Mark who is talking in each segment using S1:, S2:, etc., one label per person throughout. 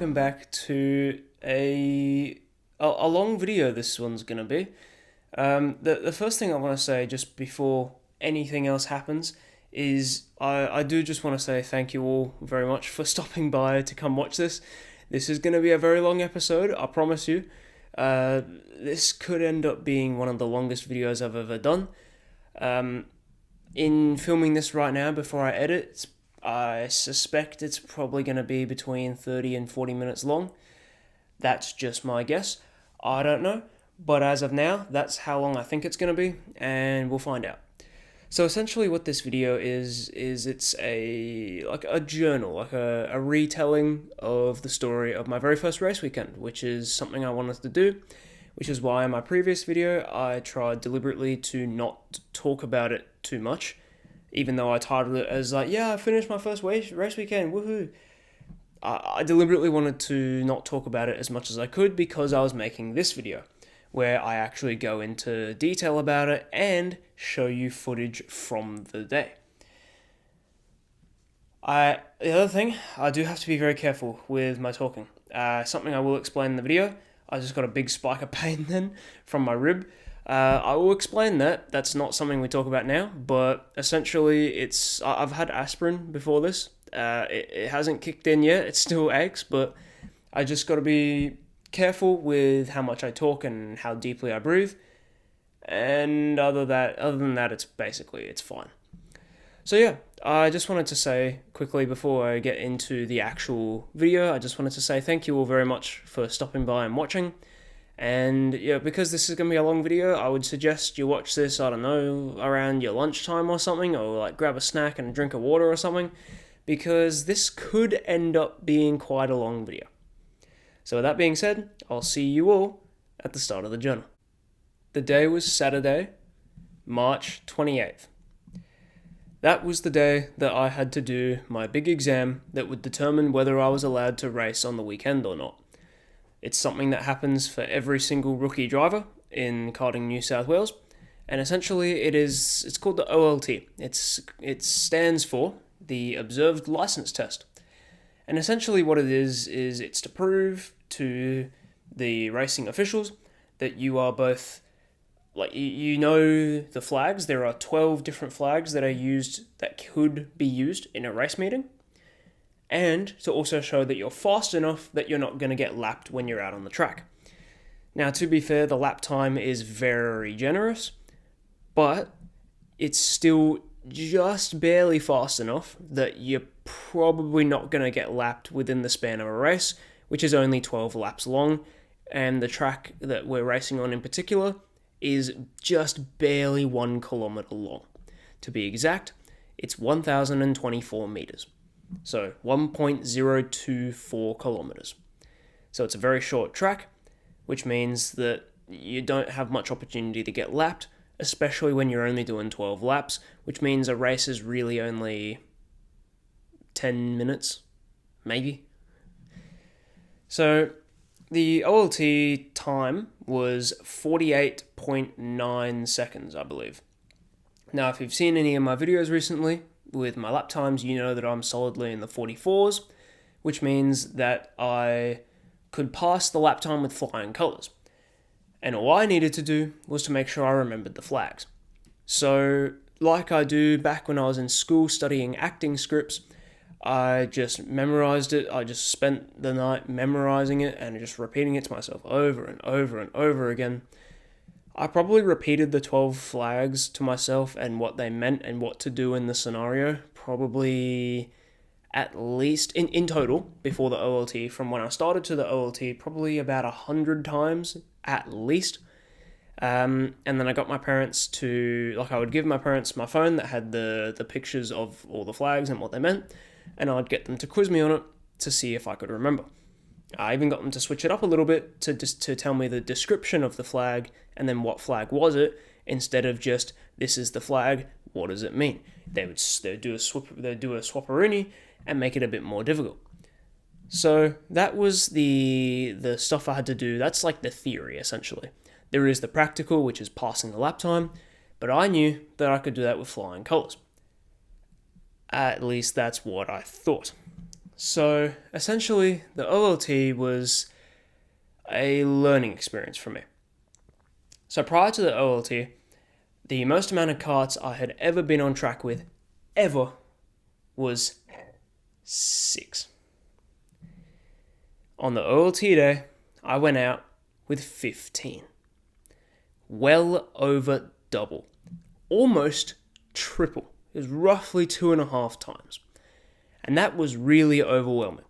S1: welcome back to a long video. This one's gonna be. The first thing I want to say just before anything else happens is I do just want to say thank you all very much for stopping by to come watch this. This is gonna be a very long episode, I promise you. This could end up being one of the longest videos I've ever done. In filming this right now before I edit, I suspect it's probably going to be between 30 and 40 minutes long. That's just my guess. I don't know. But as of now, that's how long I think it's going to be, and we'll find out. So essentially what this video is it's a journal, like a retelling of the story of my very first race weekend, which is something I wanted to do, which is why in my previous video I tried deliberately to not talk about it too much. Even though I titled it as I finished my first race weekend, woohoo. I deliberately wanted to not talk about it as much as I could because I was making this video, where I actually go into detail about it and show you footage from the day. The other thing, I do have to be very careful with my talking. Something I will explain in the video. I just got a big spike of pain then from my rib. I will explain that. That's not something we talk about now, but essentially I've had aspirin before this. It hasn't kicked in yet. It still aches, but I just got to be careful with how much I talk and how deeply I breathe. And other than that, it's fine. So yeah, I just wanted to say quickly before I get into the actual video, I just wanted to say thank you all very much for stopping by and watching. And yeah, because this is going to be a long video, I would suggest you watch this, I don't know, around your lunchtime or something, or like grab a snack and a drink of water or something, because this could end up being quite a long video. So with that being said, I'll see you all at the start of the journal. The day was Saturday, March 28th. That was the day that I had to do my big exam that would determine whether I was allowed to race on the weekend or not. It's something that happens for every single rookie driver in Karting New South Wales, and essentially it's called the OLT. It stands for the Observed License Test. And essentially what it is it's to prove to the racing officials that you are both, you know the flags. There are 12 different flags that could be used in a race meeting. And to also show that you're fast enough that you're not going to get lapped when you're out on the track. Now, to be fair, the lap time is very generous, but it's still just barely fast enough that you're probably not going to get lapped within the span of a race, which is only 12 laps long, and the track that we're racing on in particular is just barely 1 kilometer long. To be exact, it's 1,024 meters. So 1.024 kilometers. So it's a very short track, which means that you don't have much opportunity to get lapped, especially when you're only doing 12 laps, which means a race is really only 10 minutes, maybe. So the OLT time was 48.9 seconds, I believe. Now, if you've seen any of my videos recently, with my lap times, you know that I'm solidly in the 44s, which means that I could pass the lap time with flying colours. And all I needed to do was to make sure I remembered the flags. So, like I do back when I was in school studying acting scripts, I just memorised it. I just spent the night memorising it and just repeating it to myself over and over and over again. I probably repeated the 12 flags to myself and what they meant and what to do in the scenario, probably at least, in total, before the OLT, from when I started to the OLT, probably about 100 times, at least. And then I got my parents to, I would give my parents my phone that had the pictures of all the flags and what they meant, and I'd get them to quiz me on it to see if I could remember. I even got them to switch it up a little bit to tell me the description of the flag and then what flag was it, instead of just, this is the flag, what does it mean? They'd do a swapperoonie and make it a bit more difficult. So that was the stuff I had to do. That's like the theory, essentially. There is the practical, which is passing the lap time, but I knew that I could do that with flying colours. At least that's what I thought. So essentially, the OLT was a learning experience for me. So prior to the OLT, the most amount of karts I had ever been on track with, ever, was 6. On the OLT day, I went out with 15. Well over double. Almost triple. It was roughly 2.5 times. And that was really overwhelming.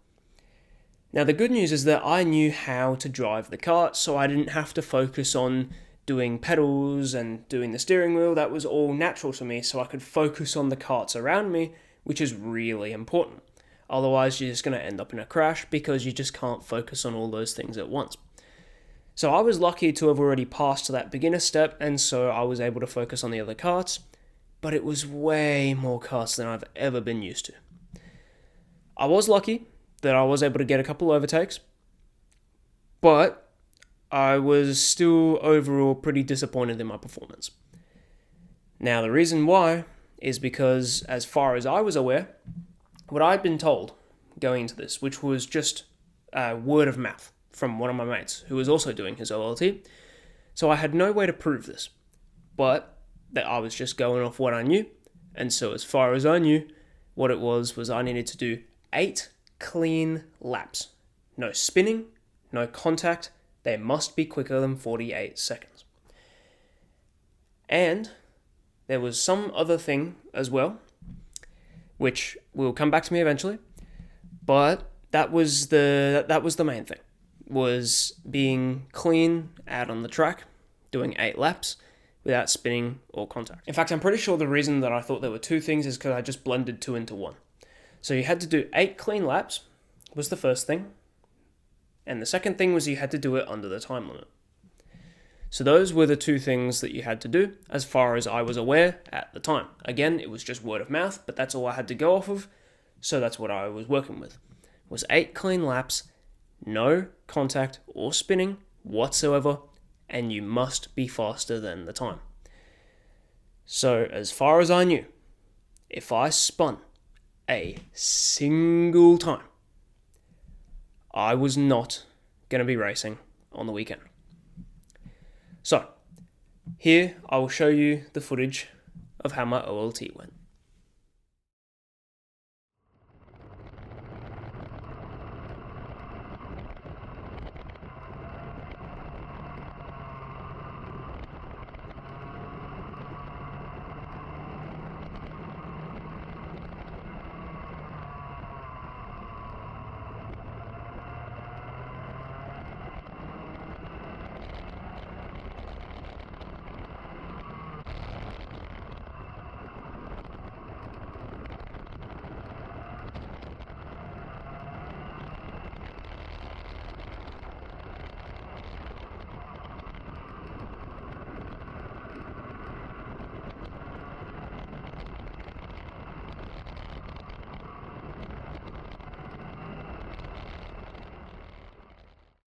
S1: Now the good news is that I knew how to drive the kart, so I didn't have to focus on doing pedals and doing the steering wheel. That was all natural to me, so I could focus on the karts around me, which is really important. Otherwise, you're just going to end up in a crash because you just can't focus on all those things at once. So I was lucky to have already passed that beginner step, and so I was able to focus on the other karts, but it was way more karts than I've ever been used to. I was lucky that I was able to get a couple overtakes, but I was still overall pretty disappointed in my performance. Now, the reason why is because, as far as I was aware, what I'd been told going into this, which was just word of mouth from one of my mates who was also doing his OLT, so I had no way to prove this, but that I was just going off what I knew, and so as far as I knew, what it was I needed to do 8 clean laps. No spinning, no contact, they must be quicker than 48 seconds. And there was some other thing as well, which will come back to me eventually, but that was the main thing, was being clean out on the track, doing 8 laps without spinning or contact. In fact, I'm pretty sure the reason that I thought there were 2 things is because I just blended 2 into 1. So you had to do 8 clean laps was the first thing, and the second thing was you had to do it under the time limit. So those were the 2 things that you had to do, as far as I was aware at the time. Again, it was just word of mouth, but that's all I had to go off of, so that's what I was working with. Was 8 clean laps, no contact or spinning whatsoever, and you must be faster than the time. So as far as I knew, if I spun a single time, I was not going to be racing on the weekend. So, here I will show you the footage of how my OLT went.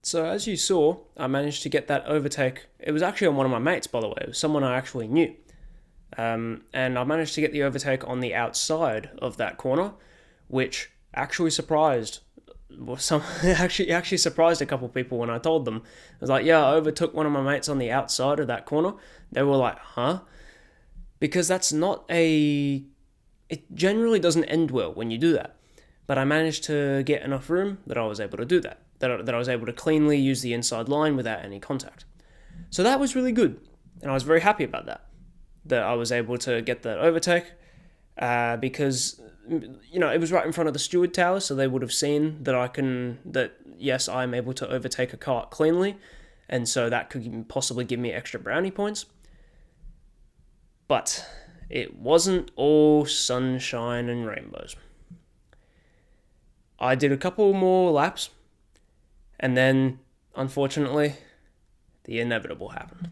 S1: So as you saw, I managed to get that overtake. It was actually on one of my mates, by the way. It was someone I actually knew. And I managed to get the overtake on the outside of that corner, which actually surprised actually surprised a couple of people when I told them. I was like, yeah, I overtook one of my mates on the outside of that corner. They were like, huh? Because that's not it generally doesn't end well when you do that. But I managed to get enough room that I was able to do that. That I was able to cleanly use the inside line without any contact. So that was really good. And I was very happy about that I was able to get that overtake because, it was right in front of the steward tower, so they would have seen that yes, I'm able to overtake a kart cleanly, and so that could possibly give me extra brownie points. But it wasn't all sunshine and rainbows. I did a couple more laps, and then, unfortunately, the inevitable happened.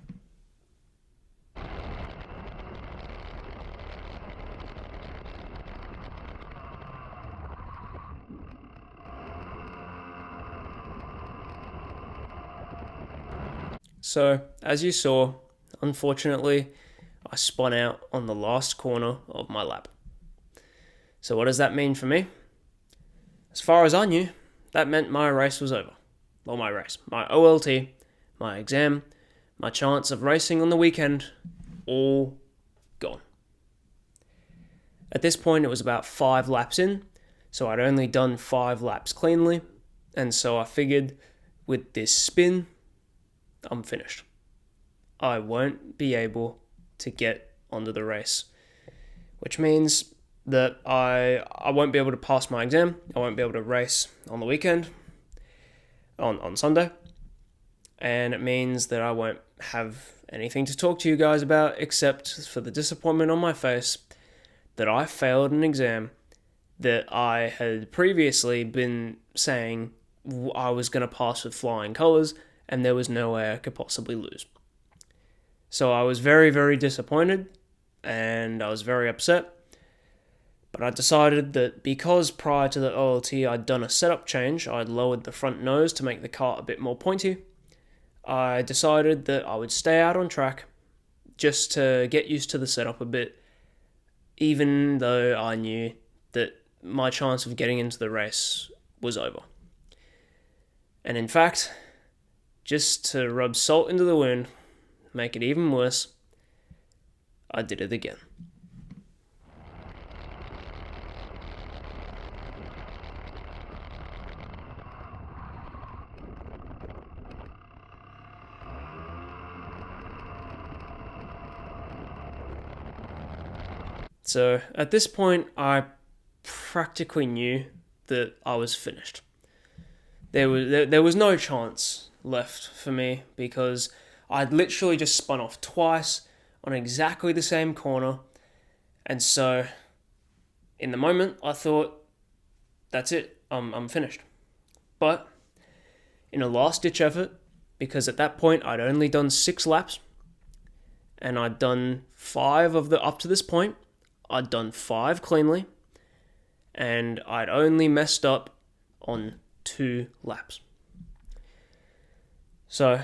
S1: So, as you saw, unfortunately, I spun out on the last corner of my lap. So what does that mean for me? As far as I knew, that meant my race was over. Well, my OLT, my exam, my chance of racing on the weekend, all gone. At this point, it was about 5 laps in, so I'd only done 5 laps cleanly, and so I figured with this spin, I'm finished. I won't be able to get onto the race, which means that I won't be able to pass my exam, I won't be able to race on the weekend, on Sunday, and it means that I won't have anything to talk to you guys about except for the disappointment on my face that I failed an exam that I had previously been saying I was going to pass with flying colours and there was no way I could possibly lose. So I was very, very disappointed and I was very upset. But I decided that because prior to the OLT I'd done a setup change, I'd lowered the front nose to make the kart a bit more pointy, I decided that I would stay out on track just to get used to the setup a bit, even though I knew that my chance of getting into the race was over. And in fact, just to rub salt into the wound, make it even worse, I did it again. So at this point, I practically knew that I was finished. There was no chance left for me because I'd literally just spun off twice on exactly the same corner. And so in the moment, I thought, that's it, I'm finished. But in a last-ditch effort, because at that point I'd only done 6 laps, and I'd done 5 of the up to this point, I'd done 5 cleanly, and I'd only messed up on 2 laps. So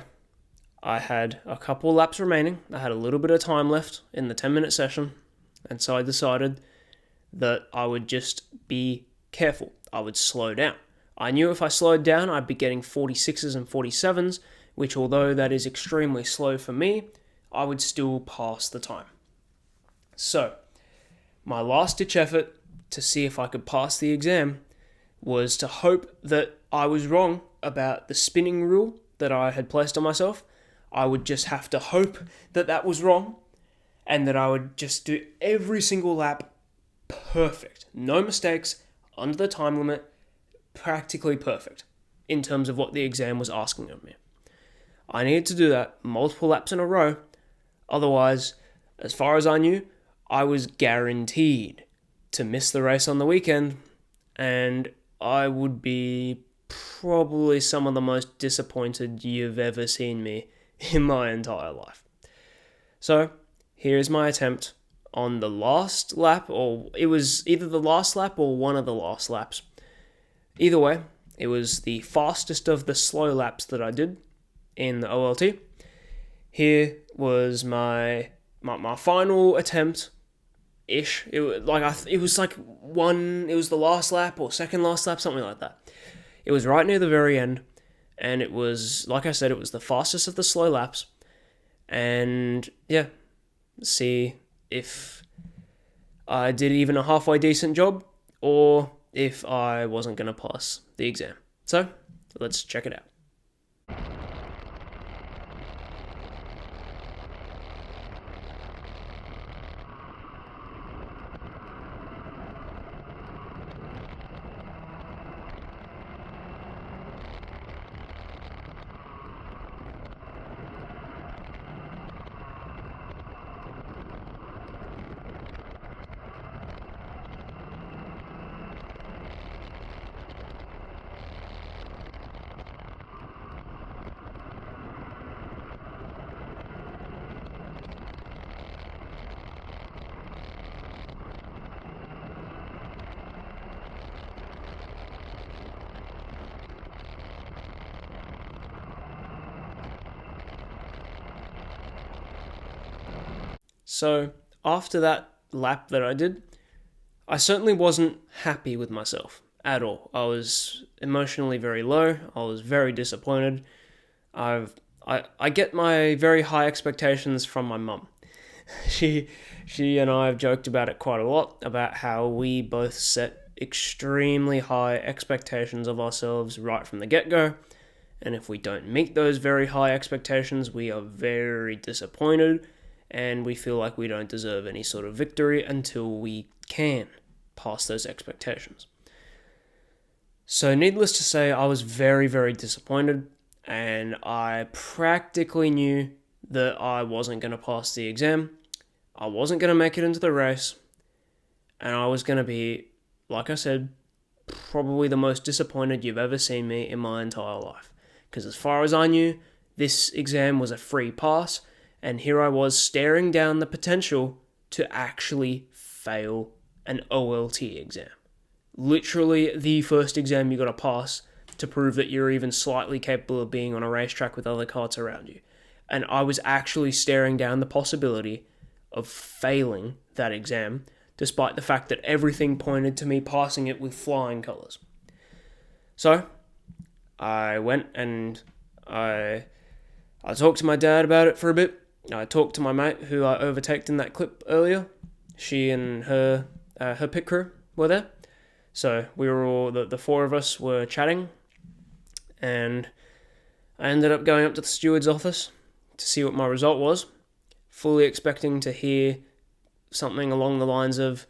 S1: I had a couple laps remaining. I had a little bit of time left in the 10-minute session, and so I decided that I would just be careful. I would slow down. I knew if I slowed down, I'd be getting 46s and 47s, which although that is extremely slow for me, I would still pass the time. So my last-ditch effort to see if I could pass the exam was to hope that I was wrong about the spinning rule that I had placed on myself. I would just have to hope that that was wrong and that I would just do every single lap perfect. No mistakes, under the time limit, practically perfect in terms of what the exam was asking of me. I needed to do that multiple laps in a row. Otherwise, as far as I knew, I was guaranteed to miss the race on the weekend, and I would be probably some of the most disappointed you've ever seen me in my entire life. So, here's my attempt on the last lap, or it was either the last lap or one of the last laps. Either way, it was the fastest of the slow laps that I did in the OLT. Here was my final attempt. It was the last lap or second last lap, something like that. It was right near the very end, and it was, like I said, it was the fastest of the slow laps. And yeah, see if I did even a halfway decent job, or if I wasn't going to pass the exam. So let's check it out. So after that lap that I did, I certainly wasn't happy with myself. at all. I was emotionally very low. I was very disappointed. I get my very high expectations from my mum. She and I have joked about it quite a lot, about how we both set extremely high expectations of ourselves right from the get-go. And if we don't meet those very high expectations, we are very disappointed and we feel like we don't deserve any sort of victory until we can pass those expectations. So needless to say, I was very, very disappointed, and I practically knew that I wasn't going to pass the exam, I wasn't going to make it into the race, and I was going to be, like I said, probably the most disappointed you've ever seen me in my entire life. Because as far as I knew, this exam was a free pass, and here I was staring down the potential to actually fail an OLT exam. Literally the first exam you got to pass to prove that you're even slightly capable of being on a racetrack with other karts around you. And I was actually staring down the possibility of failing that exam, despite the fact that everything pointed to me passing it with flying colours. So, I went and I talked to my dad about it for a bit. I talked to my mate who I overtaked in that clip earlier. She and her pit crew were there. So we were all, the four of us were chatting, and I ended up going up to the steward's office to see what my result was, fully expecting to hear something along the lines of,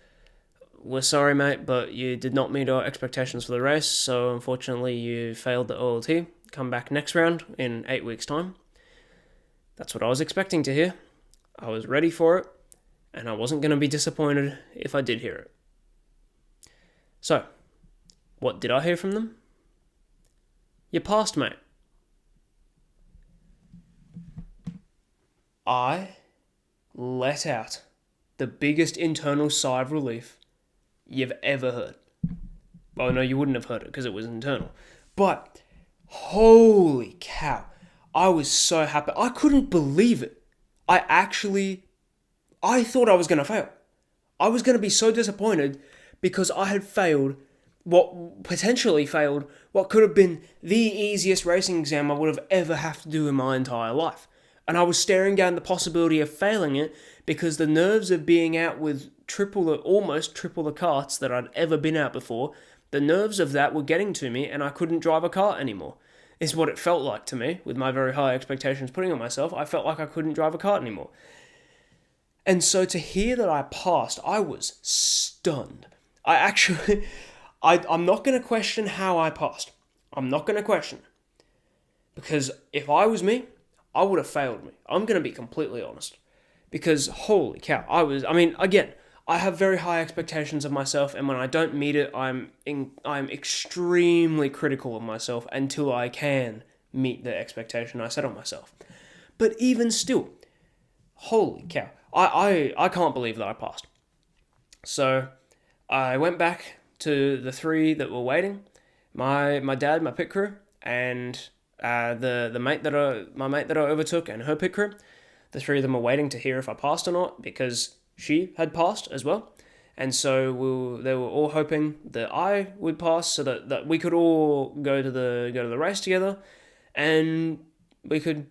S1: "We're sorry, mate, but you did not meet our expectations for the race, so unfortunately you failed the OLT. Come back next round in 8 weeks' time." That's what I was expecting to hear. I was ready for it, and I wasn't going to be disappointed if I did hear it. So, what did I hear from them? "You passed, mate." I let out the biggest internal sigh of relief you've ever heard. Well, no, you wouldn't have heard it because it was internal. But, holy cow, I was so happy. I couldn't believe it. I thought I was going to fail. I was going to be so disappointed because I had potentially failed what could have been the easiest racing exam I would have ever have to do in my entire life. And I was staring down the possibility of failing it because the nerves of being out with almost triple the karts that I'd ever been out before, the nerves of that were getting to me and I couldn't drive a kart anymore. Is what it felt like to me, with my very high expectations putting on myself. I felt like I couldn't drive a kart anymore. And so to hear that I passed, I was stunned. I'm not going to question how I passed. I'm not going to question it. Because if I was me, I would have failed me. I'm going to be completely honest. Because holy cow, again, I have very high expectations of myself, and when I don't meet it, I'm extremely critical of myself until I can meet the expectation I set on myself. But even still, holy cow, I can't believe that I passed. So I went back to the three that were waiting, my dad, my pit crew, and my mate that I overtook and her pit crew. The three of them were waiting to hear if I passed or not because she had passed as well, and so they were all hoping that I would pass so that we could all go to the race together, and we could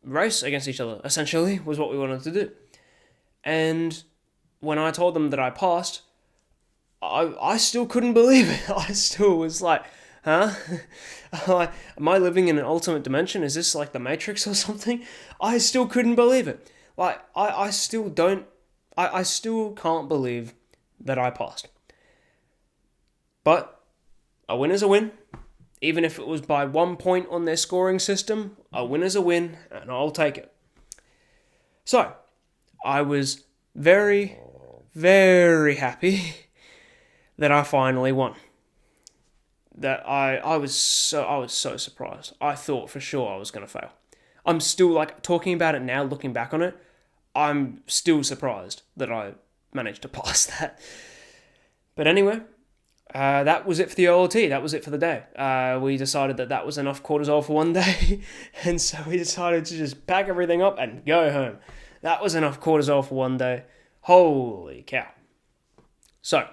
S1: race against each other. Essentially, was what we wanted to do. And when I told them that I passed, I still couldn't believe it. I still was like, huh? Am I living in an alternate dimension? Is this like the Matrix or something? I still couldn't believe it. Like, I still can't believe that I passed. But a win is a win. Even if it was by 1 point on their scoring system, a win is a win, and I'll take it. So, I was very, very happy that I finally won. That I was so surprised. I thought for sure I was going to fail. I'm still, like, talking about it now, looking back on it, I'm still surprised that I managed to pass that. But anyway, that was it for the OLT. That was it for the day. We decided that was enough cortisol for one day, and so we decided to just pack everything up and go home. That was enough cortisol for one day. Holy cow. So,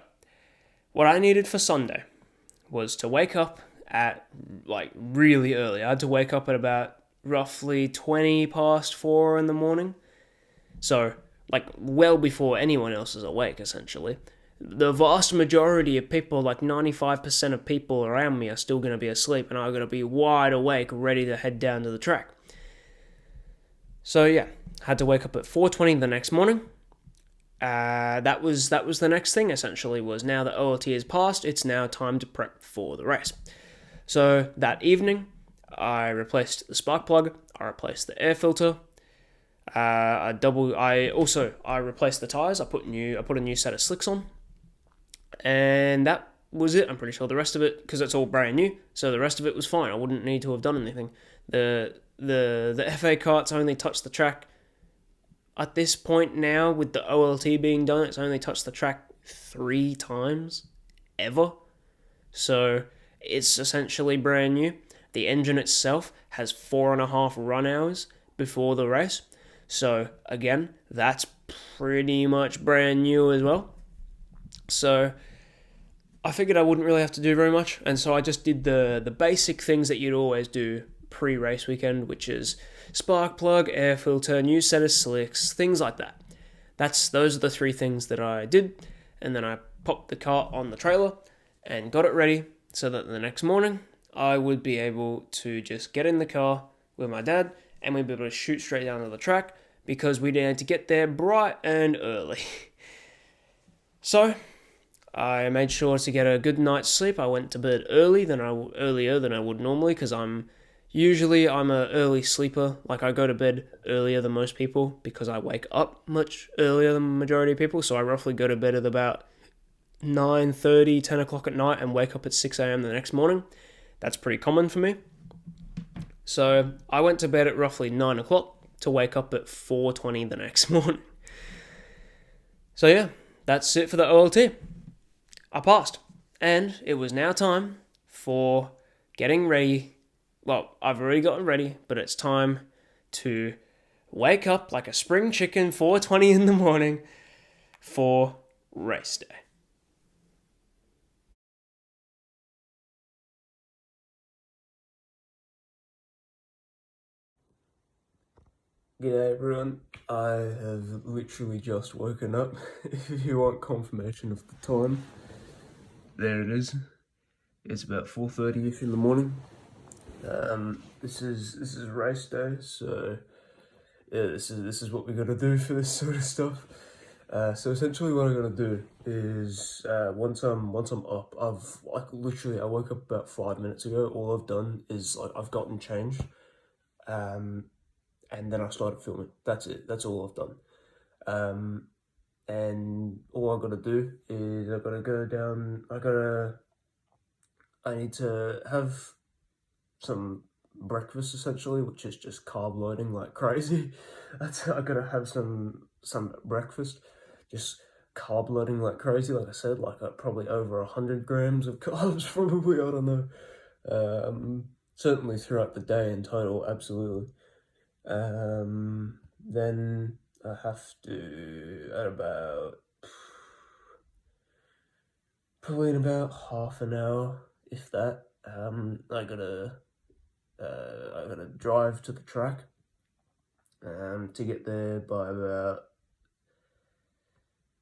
S1: what I needed for Sunday was to wake up at like really early. I had to wake up at about roughly 20 past 4 in the morning. So, like, well before anyone else is awake, essentially. The vast majority of people, like 95% of people around me, are still going to be asleep, and I'm going to be wide awake, ready to head down to the track. So, yeah, had to wake up at 4:20 the next morning. That was the next thing, essentially, was now that OLT is passed, it's now time to prep for the race. So, that evening, I replaced the spark plug, I replaced the air filter, I replaced the tires. I put a new set of slicks on, and that was it. I'm pretty sure the rest of it, because it's all brand new, so the rest of it was fine. I wouldn't need to have done anything. The FA karts only touched the track at this point now. With the OLT being done, it's only touched the track 3 times ever, so it's essentially brand new. The engine itself has 4.5 run hours before the race. So, again, that's pretty much brand new as well. So, I figured I wouldn't really have to do very much, and so I just did the basic things that you'd always do pre-race weekend, which is spark plug, air filter, new set of slicks, things like that. Those are the 3 things that I did, and then I popped the car on the trailer and got it ready so that the next morning I would be able to just get in the car with my dad, and we'd be able to shoot straight down to the track, because we needed to get there bright and early. So, I made sure to get a good night's sleep. I went to bed earlier than I would normally, because I'm an early sleeper. Like, I go to bed earlier than most people, because I wake up much earlier than the majority of people, so I roughly go to bed at about 9:30, 10 o'clock at night, and wake up at 6 a.m. the next morning. That's pretty common for me. So I went to bed at roughly 9 o'clock to wake up at 4:20 the next morning. So yeah, that's it for the OLT. I passed. And it was now time for getting ready. Well, I've already gotten ready, but it's time to wake up like a spring chicken 4:20 in the morning for race day. G'day everyone, I have literally just woken up. If you want confirmation of the time, there it is. It's about 4:30ish in the morning. This is race day, so yeah, this is what we gotta do for this sort of stuff. So essentially what I'm gonna do is once I'm up, I woke up about 5 minutes ago. All I've done is I've gotten changed. And then I started filming. That's it. That's all I've done. And all I've got to do is I've got to go down. I need to have some breakfast essentially, which is just carb loading like crazy. I gotta have some breakfast, just carb loading like crazy. Like I said, probably over 100 grams of carbs. Probably, I don't know. Certainly throughout the day in total, absolutely. Then I have to, probably in about half an hour, if that, I gotta drive to the track, to get there by about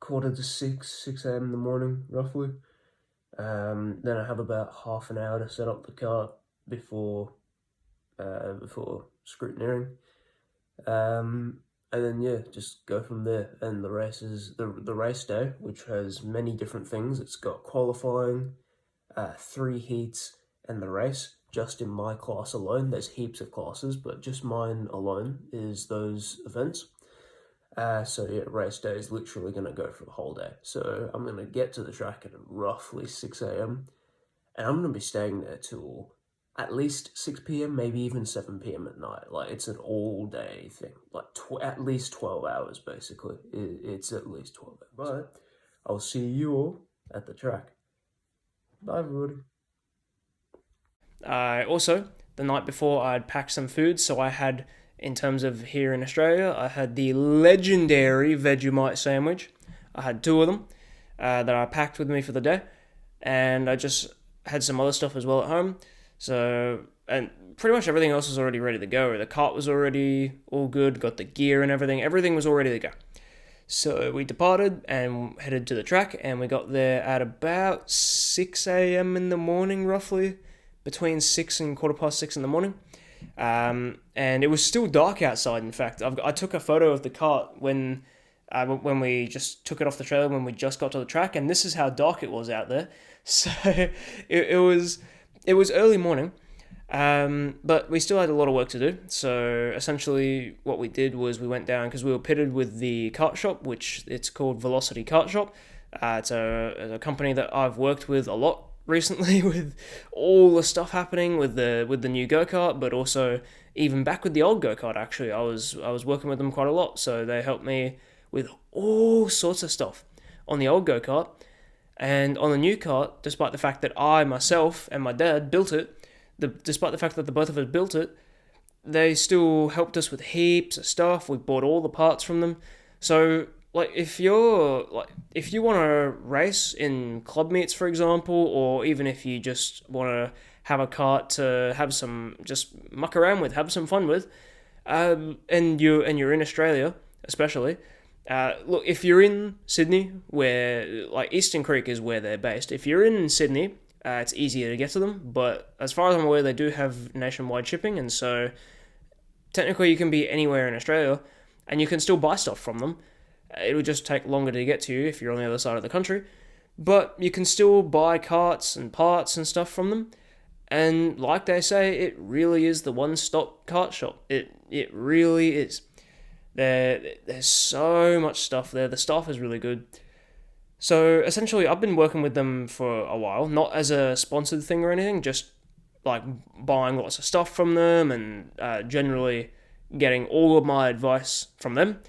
S1: 5:45, 6 a.m. in the morning, roughly. Then I have about half an hour to set up the car before scrutineering. And then yeah, just go from there. And the race is the race day, which has many different things. It's got qualifying, 3 heats, and the race. Just in my class alone, there's heaps of classes, but just mine alone is those events. So yeah, race day is literally gonna go for the whole day. So I'm gonna get to the track at roughly 6 a.m. and I'm gonna be staying there till at least 6 p.m, maybe even 7 p.m. at night. Like, it's an all-day thing. Like, at least 12 hours, basically. It's at least 12 hours. But I'll see you all at the track. Bye, everybody. Also, the night before, I'd packed some food, so I had, in terms of here in Australia, I had the legendary Vegemite sandwich. I had 2 of them that I packed with me for the day, and I just had some other stuff as well at home. So, and pretty much everything else was already ready to go. The kart was already all good, got the gear and everything. Everything was all ready to go. So we departed and headed to the track, and we got there at about 6 a.m. in the morning, roughly, between 6 and 6:15 in the morning. And it was still dark outside. In fact, I took a photo of the kart when we just took it off the trailer when we just got to the track, and this is how dark it was out there. So it was early morning. But we still had a lot of work to do. So essentially what we did was we went down, because we were pitted with the kart shop, which it's called Velocity Kart Shop. It's a company that I've worked with a lot recently with all the stuff happening with the new go-kart, but also even back with the old go-kart. Actually, I was working with them quite a lot. So they helped me with all sorts of stuff on the old go-kart, and on the new kart, despite the fact that I myself and my dad built it. Despite the fact that the both of us built it, they still helped us with heaps of stuff. We bought all the parts from them. So, if you want to race in club meets, for example, or even if you just want to have a kart to have some, just muck around with, have some fun with, and you're in Australia, especially. Look, if you're in Sydney, where Eastern Creek is where they're based. If you're in Sydney, it's easier to get to them, but as far as I'm aware, they do have nationwide shipping, and so technically you can be anywhere in Australia, and you can still buy stuff from them. It would just take longer to get to you if you're on the other side of the country, but you can still buy karts and parts and stuff from them, and like they say, it really is the one-stop kart shop. It really is. There's so much stuff there. The staff is really good. So essentially, I've been working with them for a while, not as a sponsored thing or anything, just buying lots of stuff from them and generally getting all of my advice from them.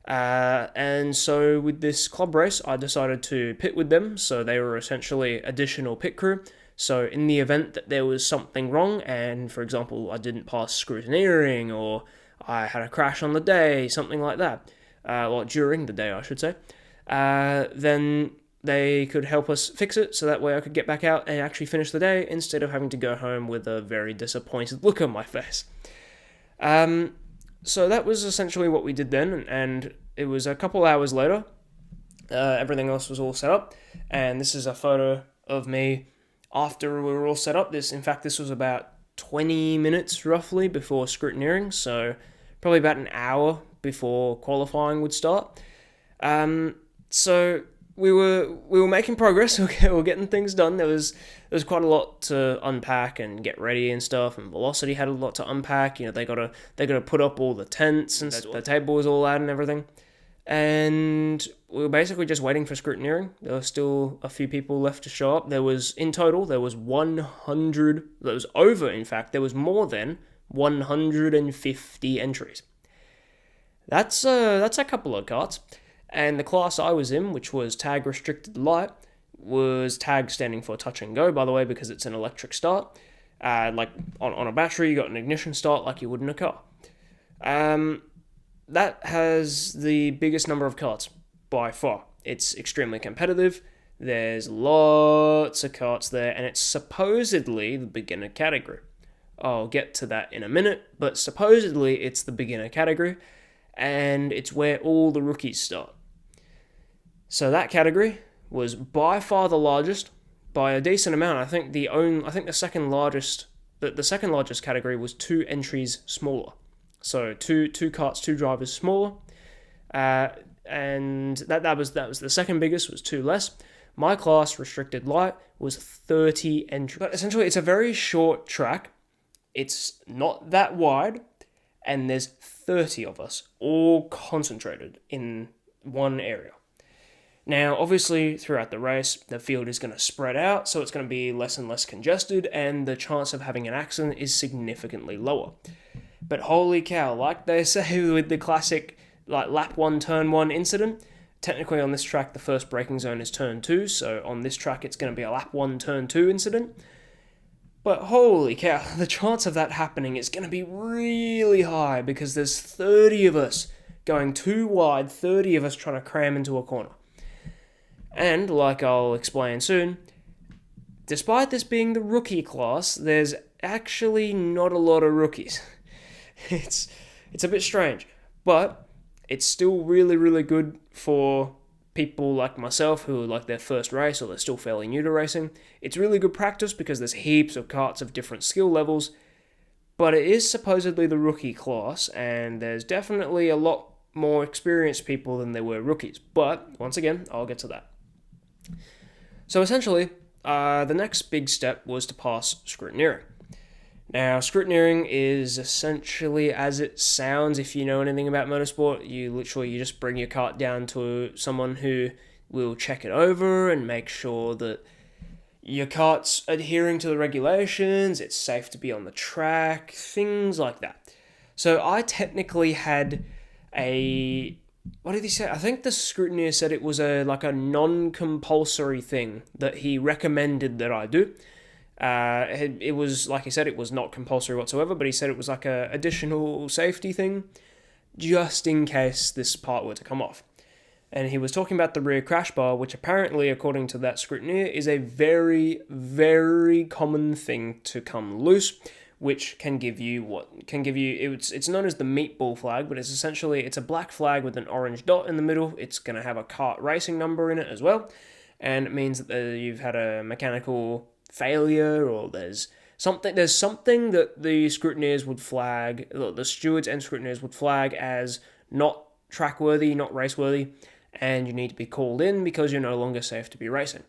S1: And so with this club race, I decided to pit with them, so they were essentially additional pit crew. So in the event that there was something wrong, and for example, I didn't pass scrutineering, or I had a crash on the day, something like that, during the day, I should say, then they could help us fix it, so that way I could get back out and actually finish the day instead of having to go home with a very disappointed look on my face. So that was essentially what we did then, and it was a couple hours later. Everything else was all set up, and this is a photo of me after we were all set up. This was about 20 minutes roughly before scrutineering, so probably about an hour before qualifying would start. So we were making progress. We were getting things done. There was quite a lot to unpack and get ready and stuff. And Velocity had a lot to unpack. They gotta put up all the tents and the table was all out and everything. And we were basically just waiting for scrutineering. There were still a few people left to show up. There was 100. There was over. In fact, there was more than 150 entries. That's a couple of karts. And the class I was in, which was tag restricted light, was tag standing for touch and go, by the way, because it's an electric start. On a battery, you got an ignition start like you would in a car. That has the biggest number of karts by far. It's extremely competitive. There's lots of karts there, and it's supposedly the beginner category. I'll get to that in a minute, but supposedly it's the beginner category, and it's where all the rookies start. So that category was by far the largest by a decent amount. I think the second largest category was 2 entries smaller. So two karts, 2 drivers smaller, and that was the second biggest, was 2 less. My class, restricted light, was 30 entries. But essentially, it's a very short track. It's not that wide, and there's 30 of us all concentrated in one area. Now, obviously, throughout the race, the field is going to spread out, so it's going to be less and less congested, and the chance of having an accident is significantly lower. But holy cow, like they say with the classic lap 1, turn 1 incident, technically on this track, the first braking zone is turn 2, so on this track, it's going to be a lap 1, turn 2 incident. But holy cow, the chance of that happening is going to be really high because there's 30 of us going too wide, 30 of us trying to cram into a corner. And, like I'll explain soon, despite this being the rookie class, there's actually not a lot of rookies. It's a bit strange, but it's still really, really good for people like myself who are like their first race or they're still fairly new to racing. It's really good practice because there's heaps of karts of different skill levels, but it is supposedly the rookie class, and there's definitely a lot more experienced people than there were rookies. But once again, I'll get to that. So essentially, the next big step was to pass scrutineering. Now, scrutineering is essentially as it sounds. If you know anything about motorsport, you just bring your kart down to someone who will check it over and make sure that your kart's adhering to the regulations, it's safe to be on the track, things like that. So I technically had what did he say? I think the scrutineer said it was a non-compulsory thing that he recommended that I do. It was, like he said, it was not compulsory whatsoever, but he said it was like a additional safety thing, just in case this part were to come off. And he was talking about the rear crash bar, which apparently, according to that scrutineer, is a very, very common thing to come loose, which can give you it's known as the meatball flag, but it's a black flag with an orange dot in the middle. It's going to have a kart racing number in it as well, and it means that you've had a mechanical failure, or there's something that the scrutineers would flag, the stewards and scrutineers would flag as not track worthy, not race worthy, and you need to be called in because you're no longer safe to be racing.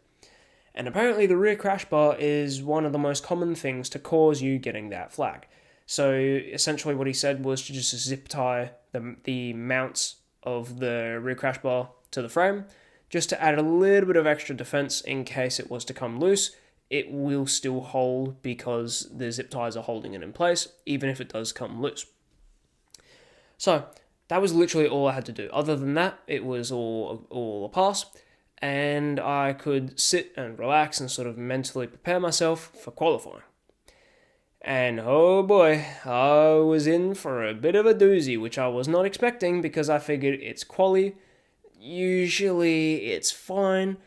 S1: And apparently the rear crash bar is one of the most common things to cause you getting that flag. So essentially what he said was to just zip tie the mounts of the rear crash bar to the frame, just to add a little bit of extra defense in case it was to come loose. It will still hold because the zip ties are holding it in place, even if it does come loose. So that was literally all I had to do. Other than that, it was all a pass, and I could sit and relax and sort of mentally prepare myself for qualifying. And oh boy, I was in for a bit of a doozy, which I was not expecting because I figured it's quali. Usually it's fine.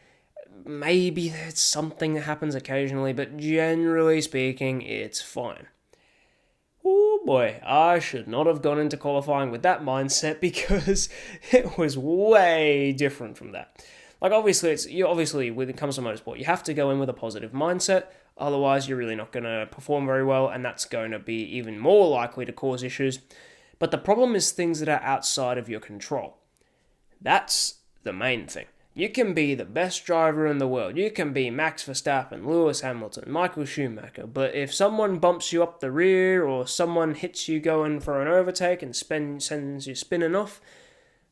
S1: Maybe it's something that happens occasionally, but generally speaking, it's fine. Oh boy, I should not have gone into qualifying with that mindset because it was way different from that. Like obviously when it comes to motorsport, you have to go in with a positive mindset, otherwise you're really not going to perform very well, and that's going to be even more likely to cause issues. But the problem is things that are outside of your control. That's the main thing. You can be the best driver in the world. You can be Max Verstappen, Lewis Hamilton, Michael Schumacher. But if someone bumps you up the rear or someone hits you going for an overtake and sends you spinning off,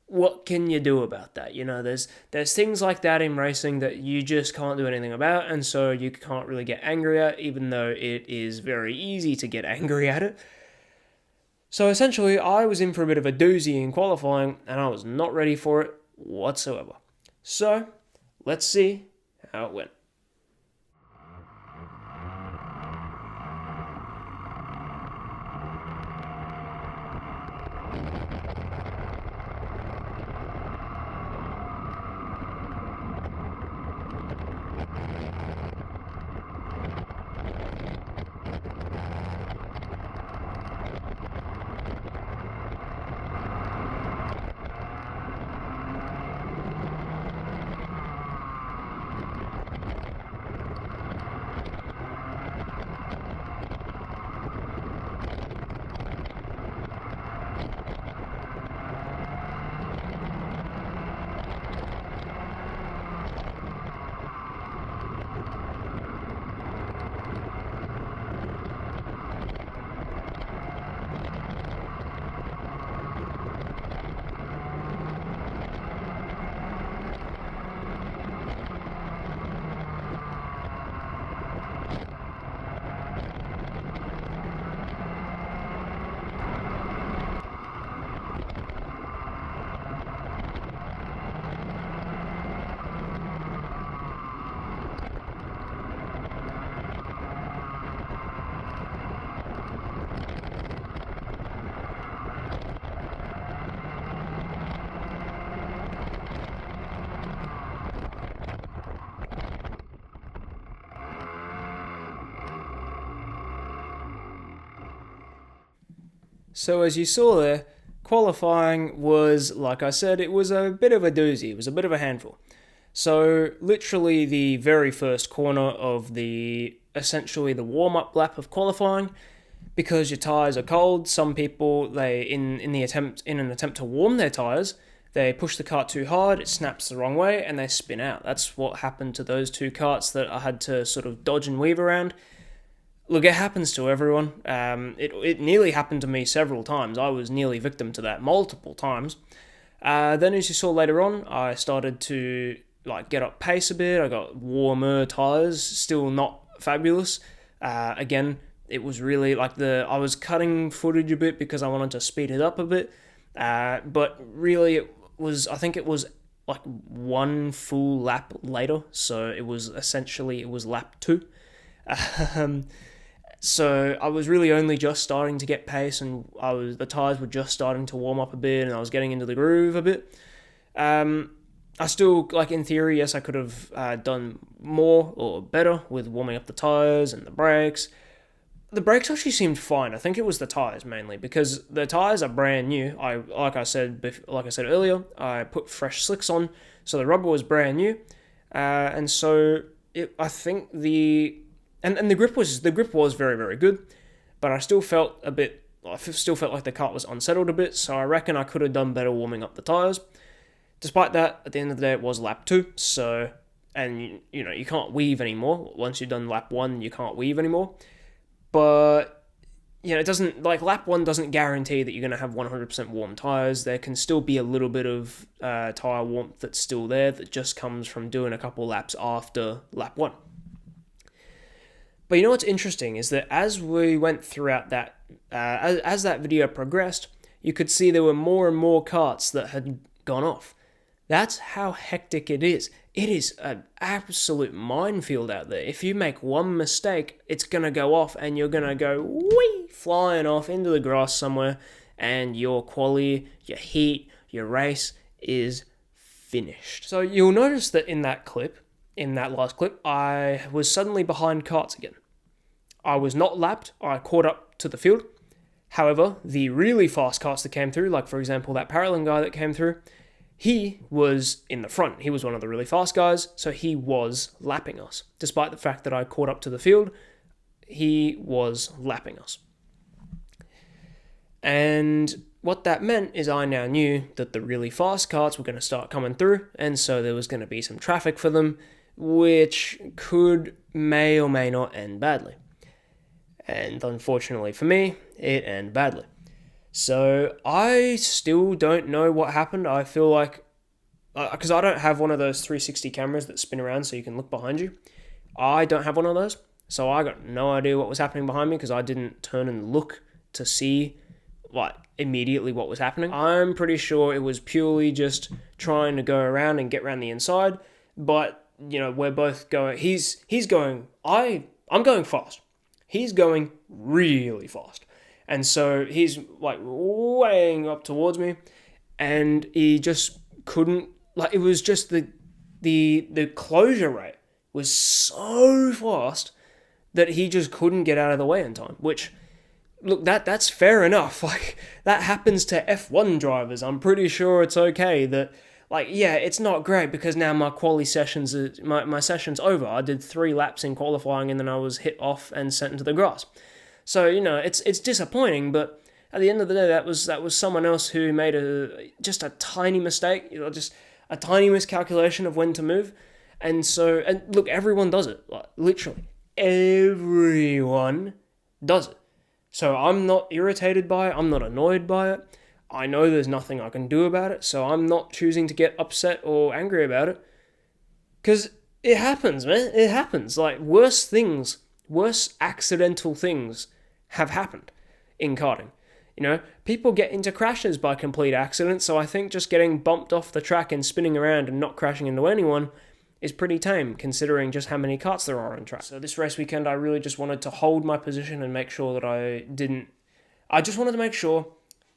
S1: what can you do about that? You know, there's things like that in racing that you just can't do anything about, and so you can't really get angry at, even though it is very easy to get angry at it. So essentially, I was in for a bit of a doozy in qualifying, and I was not ready for it whatsoever. So, let's see how it went. So as you saw there, qualifying was, like I said, it was a bit of a doozy. It was a bit of a handful. So literally the very first corner of essentially the warm-up lap of qualifying, because your tyres are cold, some people, in an attempt to warm their tyres, they push the kart too hard, it snaps the wrong way, and they spin out. That's what happened to those two karts that I had to sort of dodge and weave around. Look, it happens to everyone. It nearly happened to me several times. I was nearly victim to that multiple times. Then, as you saw later on, I started to get up pace a bit. I got warmer tires, still not fabulous. Again, it was really I was cutting footage a bit because I wanted to speed it up a bit. But really, I think it was like one full lap later. So it was lap 2. So I was really only just starting to get pace, and the tires were just starting to warm up a bit, and I was getting into the groove a bit. I still, in theory, yes, I could have done more or better with warming up the tires and the brakes. The brakes actually seemed fine. I think it was the tires mainly, because the tires are brand new. Like I said earlier, I put fresh slicks on, so the rubber was brand new, and so I think the grip was very, very good, but I still felt like the kart was unsettled a bit. So I reckon I could have done better warming up the tires. Despite that, at the end of the day, it was lap 2. So, and you can't weave anymore. Once you've done lap 1, you can't weave anymore. But it doesn't, lap 1 doesn't guarantee that you're going to have 100% warm tires. There can still be a little bit of tire warmth that's still there that just comes from doing a couple laps after lap 1. But what's interesting is that as we went throughout that, as that video progressed, you could see there were more and more karts that had gone off. That's how hectic it is. It is an absolute minefield out there. If you make one mistake, it's going to go off and you're going to go whee, flying off into the grass somewhere, and your quali, your heat, your race is finished. So you'll notice that in that last clip, I was suddenly behind karts again. I was not lapped. I caught up to the field. However, the really fast karts that came through, for example, that Paralyn guy that came through, he was in the front. He was one of the really fast guys, so he was lapping us. Despite the fact that I caught up to the field, he was lapping us. And what that meant is I now knew that the really fast karts were going to start coming through, and so there was going to be some traffic for them, which may or may not end badly. And unfortunately for me, it ended badly. So I still don't know what happened. I feel like, because I don't have one of those 360 cameras that spin around so you can look behind you. I don't have one of those. So I got no idea what was happening behind me because I didn't turn and look to see immediately what was happening. I'm pretty sure it was purely just trying to go around and get around the inside. But, we're both going, he's going, I'm going fast. He's going really fast. And so he's weighing up towards me, and he just couldn't, it was just the closure rate was so fast that he just couldn't get out of the way in time, which, look, that's fair enough. That happens to F1 drivers. I'm pretty sure it's okay that, it's not great because now my quali sessions, my session's over. I did 3 laps in qualifying and then I was hit off and sent into the grass. So, it's disappointing, but at the end of the day, that was someone else who made just a tiny mistake, just a tiny miscalculation of when to move. And look, everyone does it. Literally, everyone does it. So I'm not irritated by it. I'm not annoyed by it. I know there's nothing I can do about it, so I'm not choosing to get upset or angry about it. Because it happens, man. It happens. Worse accidental things have happened in karting. People get into crashes by complete accident, so I think just getting bumped off the track and spinning around and not crashing into anyone is pretty tame, considering just how many karts there are on track. So this race weekend, I really just wanted to hold my position and make sure that I just wanted to make sure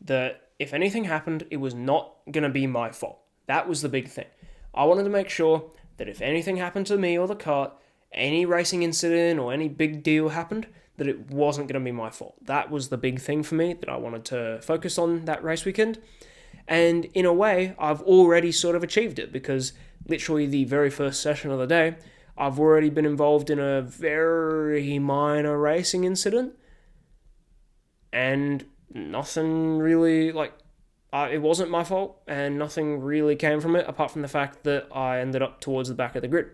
S1: that if anything happened, it was not going to be my fault. That was the big thing. I wanted to make sure that if anything happened to me or the kart, any racing incident or any big deal happened, that it wasn't going to be my fault. That was the big thing for me that I wanted to focus on that race weekend. And in a way, I've already sort of achieved it, because literally the very first session of the day, I've already been involved in a very minor racing incident. And nothing really, it wasn't my fault, and nothing really came from it, apart from the fact that I ended up towards the back of the grid.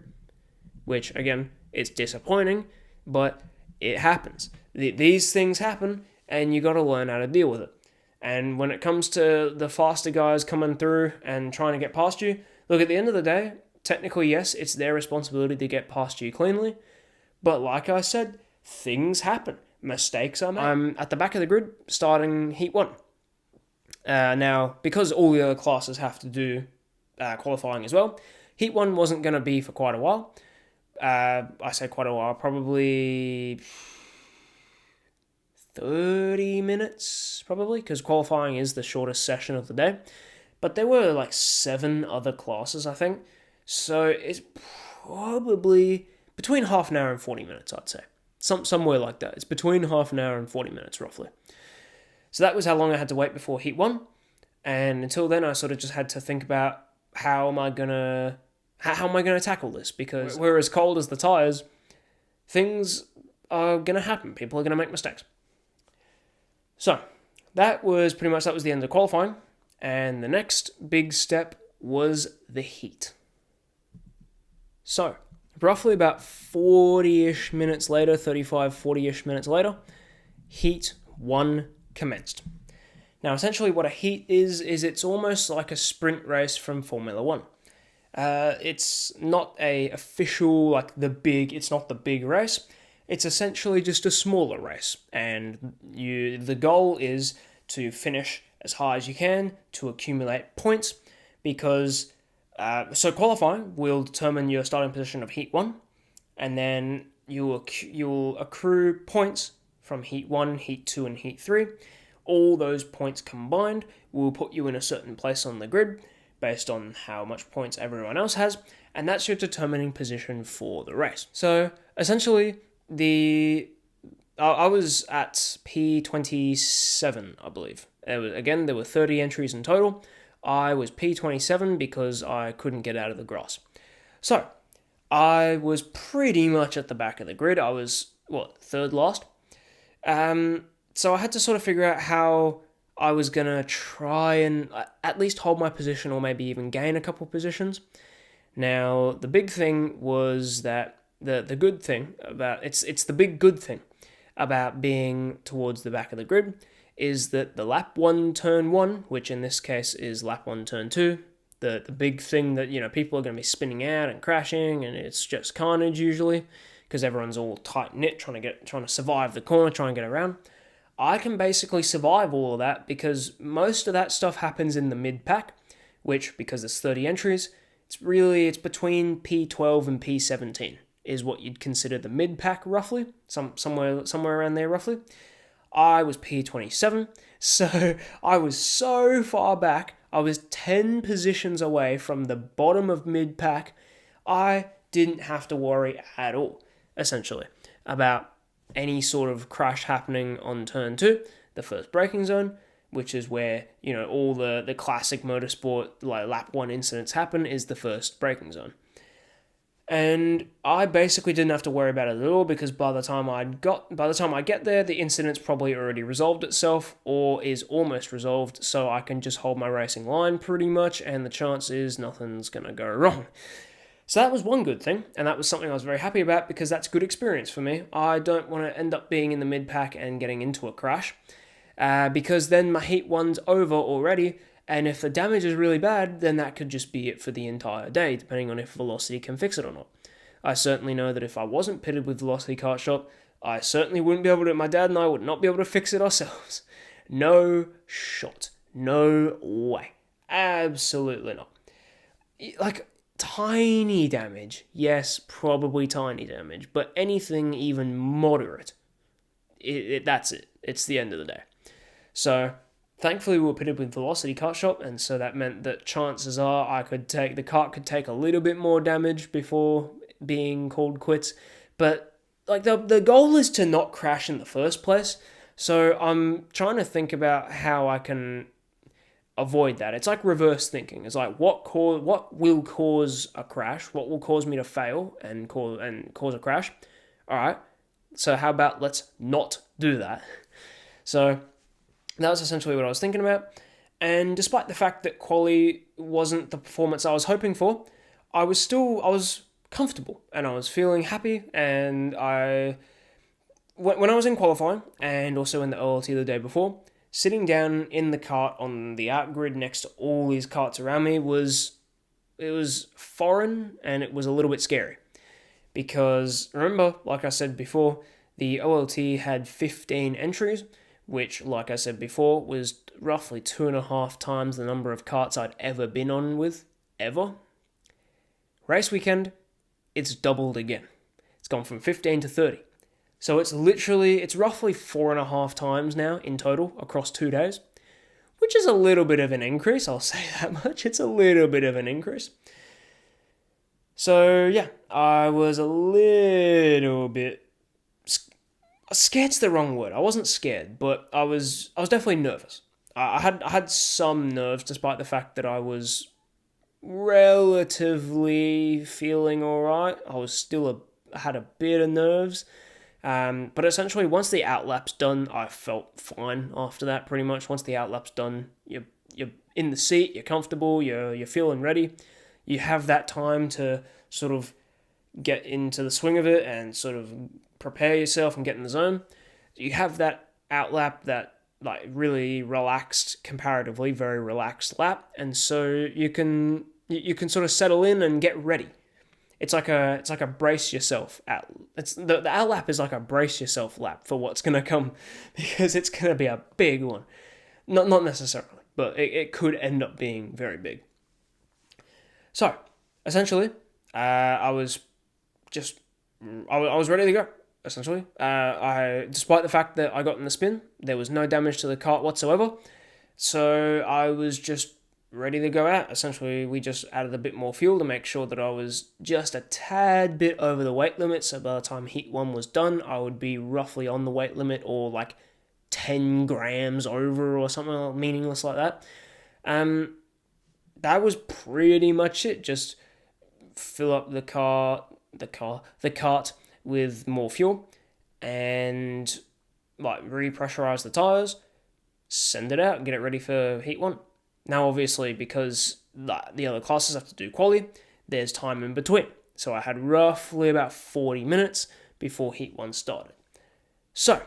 S1: Which, again, it's disappointing, but it happens. These things happen, and you got to learn how to deal with it. And when it comes to the faster guys coming through and trying to get past you, look, at the end of the day, technically, yes, it's their responsibility to get past you cleanly. But like I said, things happen. Mistakes are made. I'm at the back of the grid starting Heat 1. Now, because all the other classes have to do qualifying as well, Heat 1 wasn't going to be for quite a while. I say quite a while, probably 30 minutes, probably, because qualifying is the shortest session of the day. But there were 7 other classes, I think. So it's probably between half an hour and 40 minutes, I'd say. Somewhere like that. It's between half an hour and 40 minutes, roughly. So that was how long I had to wait before Heat 1. And until then, I sort of just had to think about how am I going to tackle this? Because we're as cold as the tires, things are going to happen. People are going to make mistakes. So that was the end of qualifying. And the next big step was the heat. So roughly about 40-ish minutes later, 35, 40-ish minutes later, Heat 1 commenced. Now, essentially what a heat is it's almost like a sprint race from Formula 1. It's not a official, it's not the big race. It's essentially just a smaller race. And the goal is to finish as high as you can to accumulate points, because so qualifying will determine your starting position of Heat 1, and then you'll accrue points from Heat 1, Heat 2, and Heat 3. All those points combined will put you in a certain place on the grid based on how much points everyone else has, and that's your determining position for the race. So essentially, I was at P27, I believe. There were 30 entries in total. I was P27 because I couldn't get out of the grass. So I was pretty much at the back of the grid. I was, third last? So I had to sort of figure out how I was going to try and at least hold my position, or maybe even gain a couple positions. Now, the big thing was that the good thing about, it's the big good thing about being towards the back of the grid, is that the lap 1, turn 1, which in this case is lap 1, turn 2, the big thing that, people are going to be spinning out and crashing, and it's just carnage usually, because everyone's all tight-knit, trying to survive the corner, trying to get around. I can basically survive all of that, because most of that stuff happens in the mid-pack, which, because there's 30 entries, it's between P12 and P17, is what you'd consider the mid-pack, roughly, somewhere around there, roughly. I was P27, so I was so far back, I was 10 positions away from the bottom of mid-pack. I didn't have to worry at all, essentially, about any sort of crash happening on turn 2, the first braking zone, which is where, all the classic motorsport, lap 1 incidents happen, is the first braking zone. And I basically didn't have to worry about it at all, because by the time I get there, the incident's probably already resolved itself, or is almost resolved, so I can just hold my racing line pretty much, and the chance is nothing's gonna go wrong. So that was one good thing, and that was something I was very happy about, because that's good experience for me. I don't want to end up being in the mid-pack and getting into a crash, because then my Heat 1's over already, and if the damage is really bad, then that could just be it for the entire day, depending on if Velocity can fix it or not. I certainly know that if I wasn't pitted with Velocity Kart Shop, I certainly wouldn't be able to, my dad and I would not be able to fix it ourselves. No shot. No way. Absolutely not. Tiny damage, yes, probably tiny damage, but anything even moderate, that's it. It's the end of the day. So, thankfully we were pitted with Velocity Kart Shop, and so that meant that chances are the kart could take a little bit more damage before being called quits, but like the goal is to not crash in the first place. So I'm trying to think about how I can avoid that. It's like reverse thinking. It's like what will cause a crash? What will cause me to fail and cause a crash? All right. So how about let's not do that? So that was essentially what I was thinking about. And despite the fact that quali wasn't the performance I was hoping for, I was comfortable and I was feeling happy. And when I was in qualifying and also in the OLT the day before, sitting down in the kart on the outgrid next to all these karts around me was foreign, and it was a little bit scary. Because remember, like I said before, the OLT had 15 entries, which, like I said before, was roughly 2.5 times the number of karts I'd ever been on with, ever. Race weekend, it's doubled again. It's gone from 15 to 30. So it's roughly 4.5 times now in total across 2 days, which is a little bit of an increase, I'll say that much. It's a little bit of an increase. So yeah, I was a little bit scared's the wrong word. I wasn't scared, but I was definitely nervous. I had some nerves, despite the fact that I was relatively feeling alright. I was still had a bit of nerves. But essentially, once the outlap's done, I felt fine after that, pretty much. Once the outlap's done, you're in the seat, you're comfortable, you're feeling ready. You have that time to sort of get into the swing of it and sort of prepare yourself and get in the zone. You have that outlap, that like really relaxed, comparatively very relaxed lap, and so you can sort of settle in and get ready. It's like a brace yourself at. The outlap is like a brace yourself lap for what's gonna come, because it's gonna be a big one. Not necessarily, but it could end up being very big. So essentially, I was ready to go. Essentially, despite the fact that I got in the spin, there was no damage to the kart whatsoever. So I was just ready to go out. Essentially, we just added a bit more fuel to make sure that I was just a tad bit over the weight limit. So by the time heat 1 was done, I would be roughly on the weight limit, or like 10 grams over or something meaningless like that. That was pretty much it. Just fill up the cart with more fuel and like repressurize the tires, send it out and get it ready for heat 1. Now, obviously, because the other classes have to do quali, there's time in between. So I had roughly about 40 minutes before Heat 1 started. So,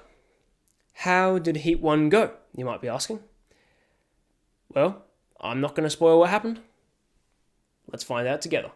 S1: how did Heat 1 go, you might be asking? Well, I'm not going to spoil what happened. Let's find out together.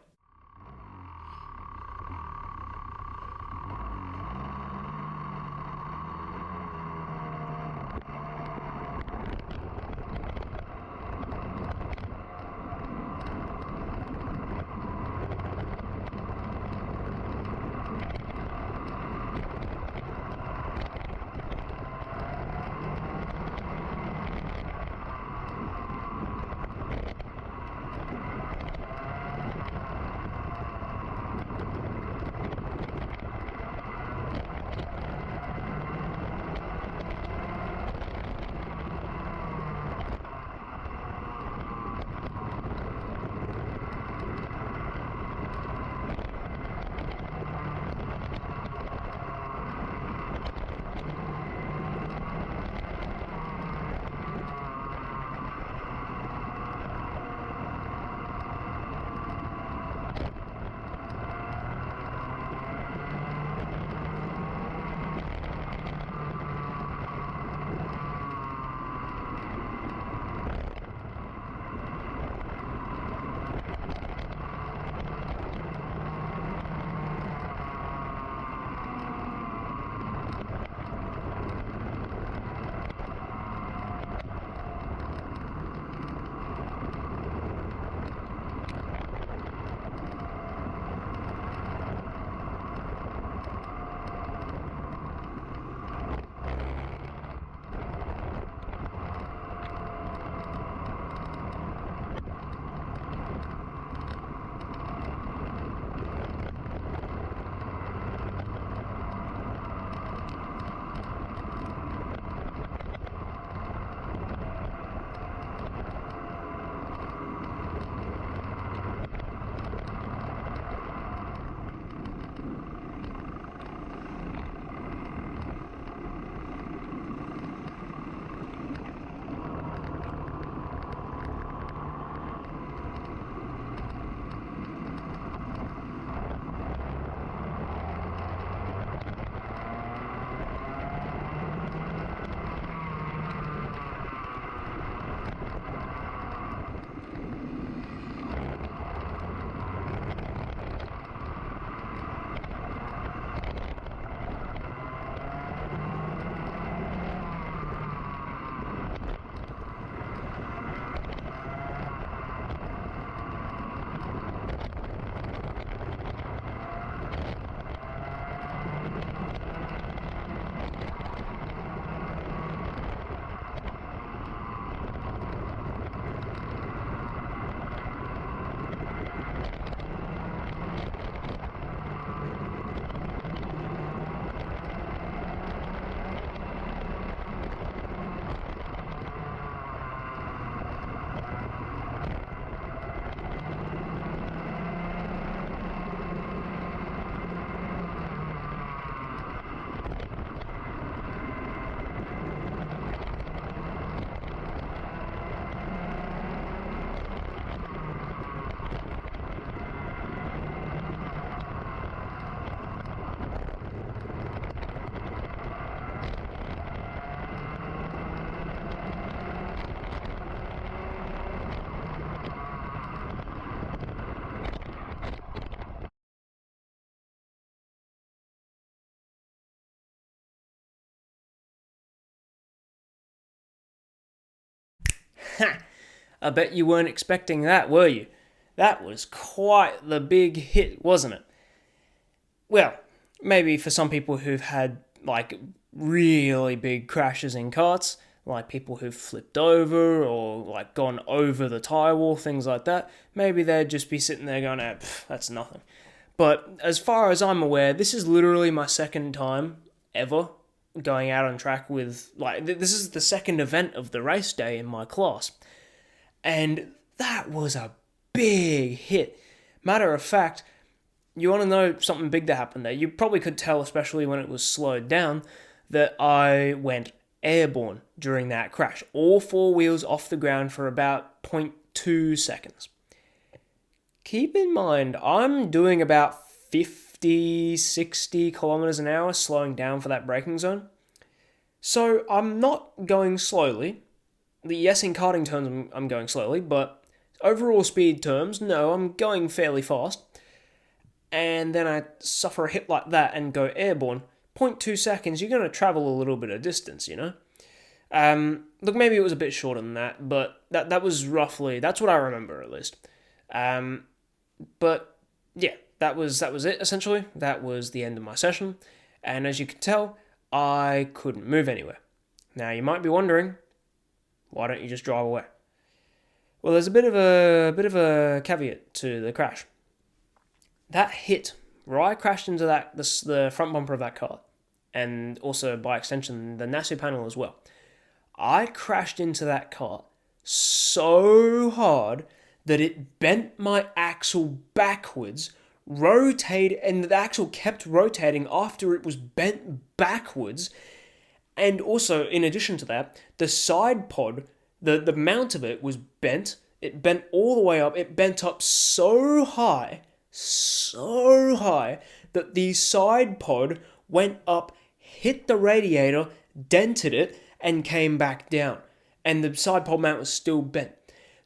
S1: Ha! I bet you weren't expecting that, were you? That was quite the big hit, wasn't it? Well, maybe for some people who've had, like, really big crashes in karts, like people who've flipped over or, like, gone over the tyre wall, things like that, maybe they'd just be sitting there going, that's nothing. But as far as I'm aware, this is literally my second time ever going out on track with, like, this is the second event of the race day in my class. And that was a big hit. Matter of fact, you want to know something big that happened there? You probably could tell, especially when it was slowed down, that I went airborne during that crash. All four wheels off the ground for about 0.2 seconds. Keep in mind, I'm doing about 50, 60 kilometers an hour, slowing down for that braking zone. So I'm not going slowly. Yes, in karting terms, I'm going slowly, but overall speed terms, no, I'm going fairly fast. And then I suffer a hit like that and go airborne. 0.2 seconds, you're going to travel a little bit of distance, you know? Look, maybe it was a bit shorter than that, but that was roughly, that's what I remember at least. But yeah, that was it essentially. That was the end of my session, and as you can tell, I couldn't move anywhere. Now you might be wondering, why don't you just drive away? Well, there's a bit of a caveat to the crash. That hit where I crashed into the front bumper of that car, and also by extension the NASU panel as well. I crashed into that car so hard that it bent my axle backwards, rotated, and the axle kept rotating after it was bent backwards. And also, in addition to that, the side pod, the mount of it was bent. It bent all the way up. It bent up so high that the side pod went up, hit the radiator, dented it, and came back down. And the side pod mount was still bent.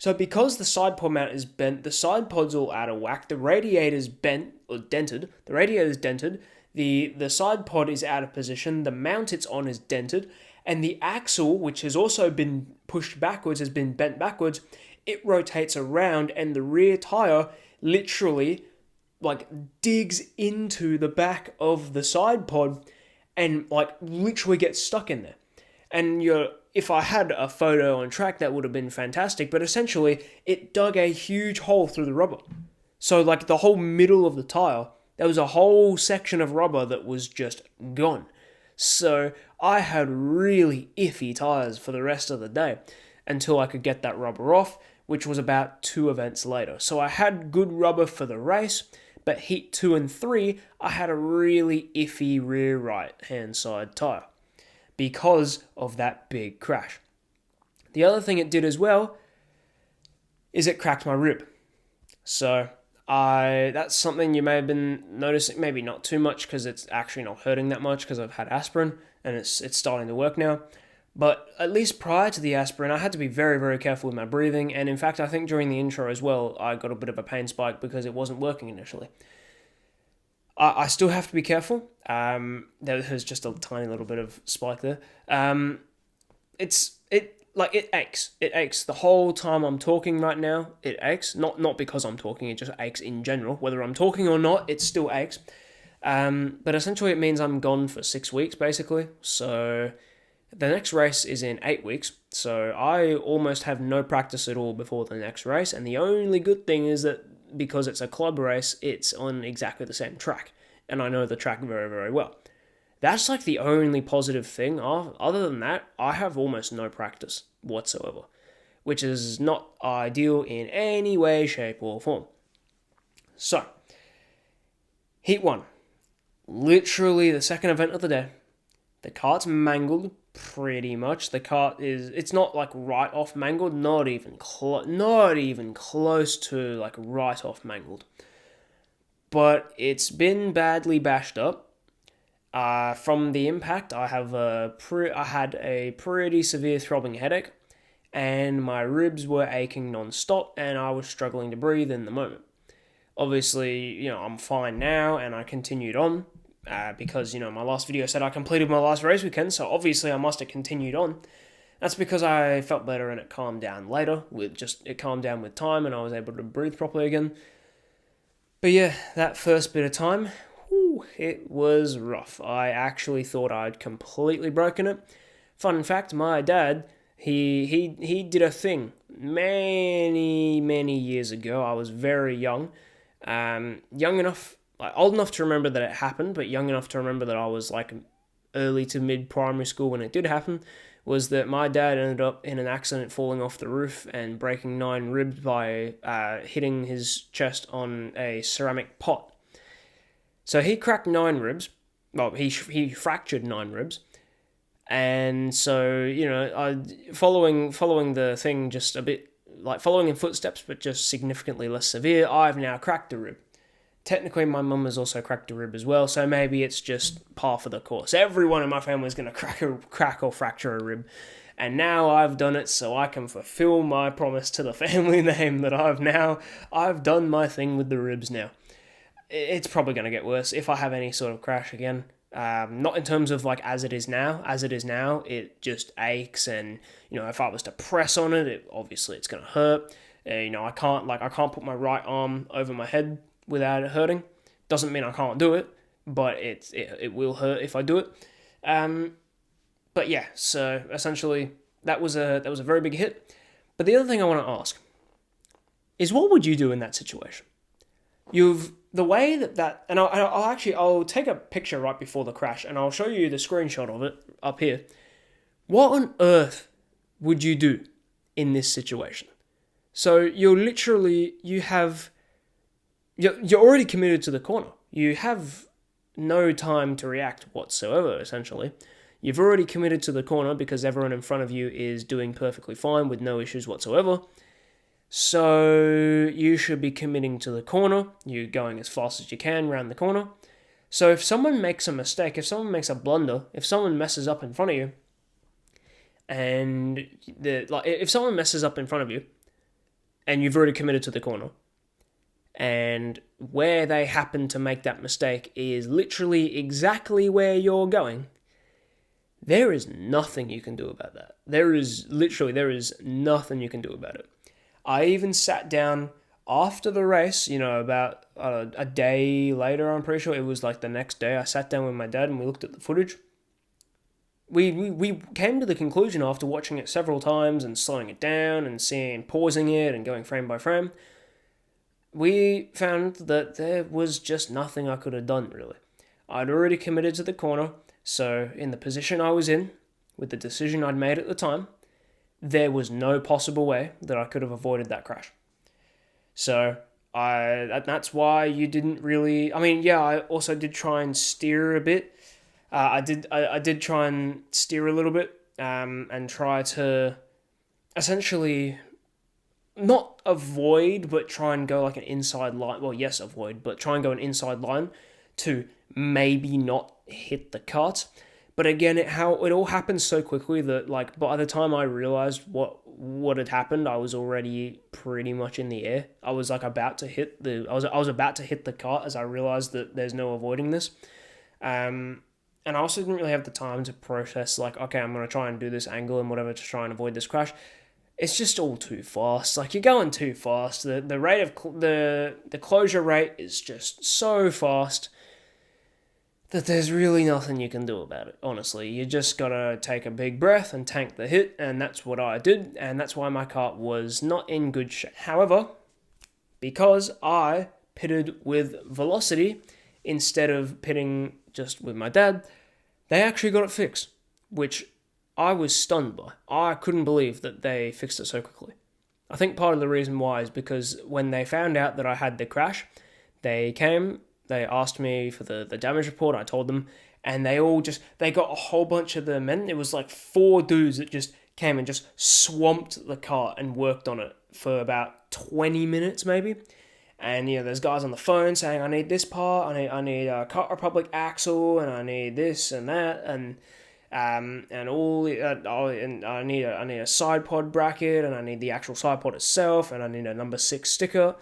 S1: So because the side pod mount is bent, the side pod's all out of whack, the radiator's bent, or dented, the radiator's dented, the side pod is out of position, the mount it's on is dented, and the axle, which has also been pushed backwards, has been bent backwards, it rotates around, and the rear tire literally, like, digs into the back of the side pod, and, like, literally gets stuck in there. And if I had a photo on track, that would have been fantastic, but essentially, it dug a huge hole through the rubber. So, like, the whole middle of the tire, there was a whole section of rubber that was just gone. So, I had really iffy tires for the rest of the day, until I could get that rubber off, which was about 2 events later. So, I had good rubber for the race, but heat 2 and 3, I had a really iffy rear right-hand side tire, because of that big crash. The other thing it did as well is it cracked my rib. So that's something you may have been noticing, maybe not too much because it's actually not hurting that much because I've had aspirin and it's starting to work now. But at least prior to the aspirin, I had to be very, very careful with my breathing. And in fact, I think during the intro as well, I got a bit of a pain spike because it wasn't working initially. I still have to be careful. There's just a tiny little bit of spike there. It aches. It aches the whole time I'm talking right now. It aches. Not because I'm talking. It just aches in general. Whether I'm talking or not, it still aches. But essentially, it means I'm gone for 6 weeks basically. So the next race is in 8 weeks. So I almost have no practice at all before the next race. And the only good thing is that, because it's a club race, it's on exactly the same track, and I know the track very, very well. That's like the only positive thing. Other than that, I have almost no practice whatsoever, which is not ideal in any way, shape, or form. So, Heat 1. Literally the second event of the day. The kart's mangled, pretty much. The kart it's not like right off mangled, not even close to like right off mangled. But it's been badly bashed up. From the impact, I had a pretty severe throbbing headache, and my ribs were aching non-stop, and I was struggling to breathe in the moment. Obviously, I'm fine now, and I continued on. Because, my last video said I completed my last race weekend, so obviously I must have continued on. That's because I felt better and it calmed down later. It calmed down with time and I was able to breathe properly again. But yeah, that first bit of time, it was rough. I actually thought I'd completely broken it. Fun fact, my dad, he did a thing many years ago. I was very young. Young enough, like old enough to remember that it happened, but young enough to remember that I was like early to mid primary school when it did happen, was that my dad ended up in an accident falling off the roof and breaking 9 ribs by hitting his chest on a ceramic pot. So he cracked 9 ribs. Well, he fractured 9 ribs. And so, following the thing just a bit, like following in footsteps, but just significantly less severe, I've now cracked a rib. Technically, my mum has also cracked a rib as well, so maybe it's just par for the course. Everyone in my family is going to crack or fracture a rib. And now I've done it so I can fulfill my promise to the family name that I've done my thing with the ribs now. It's probably going to get worse if I have any sort of crash again. Not in terms of like as it is now. As it is now, it just aches, and if I was to press on it, obviously it's going to hurt. I can't put my right arm over my head without it hurting. Doesn't mean I can't do it, but it will hurt if I do it. But yeah, so essentially that was a very big hit. But the other thing I want to ask is, what would you do in that situation? The way that and I'll take a picture right before the crash and I'll show you the screenshot of it up here. What on earth would you do in this situation? So you're already committed to the corner. You have no time to react whatsoever, essentially. You've already committed to the corner because everyone in front of you is doing perfectly fine with no issues whatsoever. So you should be committing to the corner. You're going as fast as you can around the corner. So if someone makes a mistake, if someone makes a blunder, if someone messes up in front of you, if someone messes up in front of you, and you've already committed to the corner, and where they happen to make that mistake is literally exactly where you're going, there is nothing you can do about that. There is nothing you can do about it. I even sat down after the race, about a day later, I'm pretty sure it was like the next day, I sat down with my dad and we looked at the footage. We came to the conclusion after watching it several times and slowing it down and pausing it and going frame by frame, we found that there was just nothing I could have done, really. I'd already committed to the corner, so in the position I was in, with the decision I'd made at the time, there was no possible way that I could have avoided that crash. So that's why you didn't really. I mean, yeah, I also did try and steer a bit. I did try and steer a little bit, and try to essentially not avoid, but try and go like an inside line. Well, yes, avoid, but try and go an inside line to maybe not hit the cart. But again, it all happened so quickly that like by the time I realized what had happened, I was already pretty much in the air. I was like about to hit I was about to hit the cart as I realized that there's no avoiding this. And I also didn't really have the time to process like, okay, I'm gonna try and do this angle and whatever to try and avoid this crash. It's just all too fast. Like you're going too fast. The rate of the closure rate is just so fast that there's really nothing you can do about it, honestly. You just gotta take a big breath and tank the hit, and that's what I did, and that's why my kart was not in good shape. However, because I pitted with Velocity instead of pitting just with my dad, they actually got it fixed, which I was stunned by. I couldn't believe that they fixed it so quickly. I think part of the reason why is because when they found out that I had the crash, they asked me for the damage report, I told them, and they got a whole bunch of the men. It was like 4 dudes that just came and just swamped the cart and worked on it for about 20 minutes maybe. And there's guys on the phone saying, I need this part, I need a Kart Republic axle, and I need this and that, and I need a side pod bracket, and I need the actual side pod itself, and I need a number 6 sticker.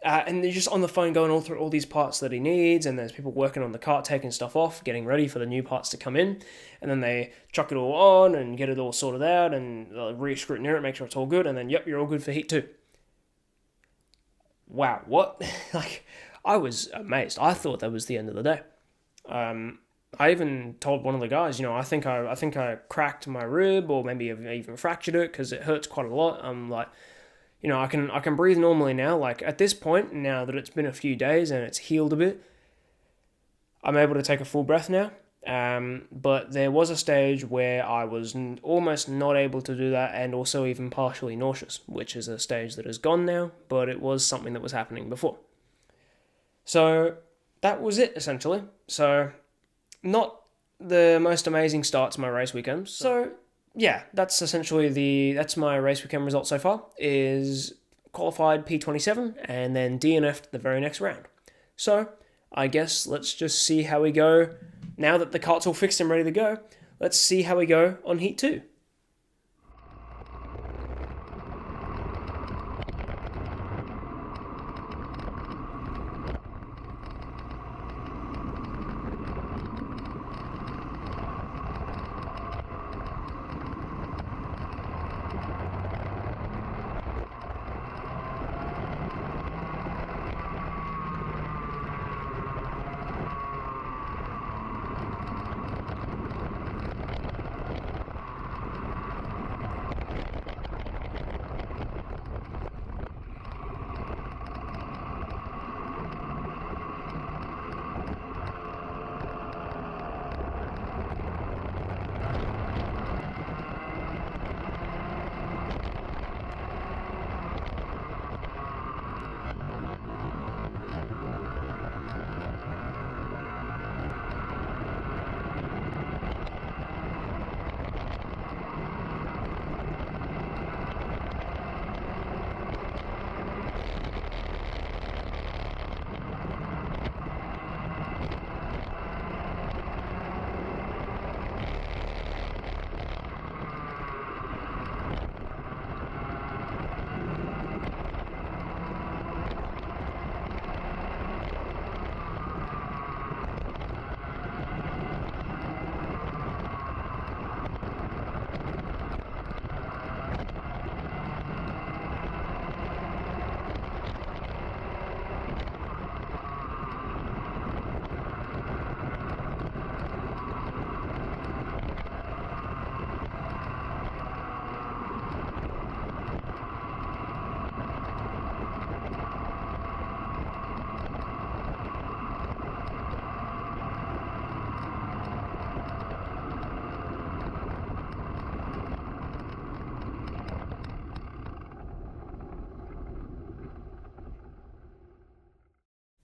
S1: And they're just on the phone going all through all these parts that he needs, and there's people working on the kart, taking stuff off, getting ready for the new parts to come in, and then they chuck it all on and get it all sorted out and re-scrutineer it, make sure it's all good, and then, yep, you're all good for Heat 2. Wow, what? Like, I was amazed. I thought that was the end of the day. I even told one of the guys, I think I cracked my rib, or maybe I even fractured it, because it hurts quite a lot. I'm like, I can breathe normally now. Like, at this point, now that it's been a few days and it's healed a bit, I'm able to take a full breath now. But there was a stage where I was almost not able to do that, and also even partially nauseous, which is a stage that is gone now, but it was something that was happening before. So that was it, essentially. So not the most amazing start to my race weekend. So yeah, that's essentially that's my race weekend result so far, is qualified P27 and then DNF'd the very next round. So I guess let's just see how we go. Now that the kart's all fixed and ready to go, let's see how we go on Heat 2.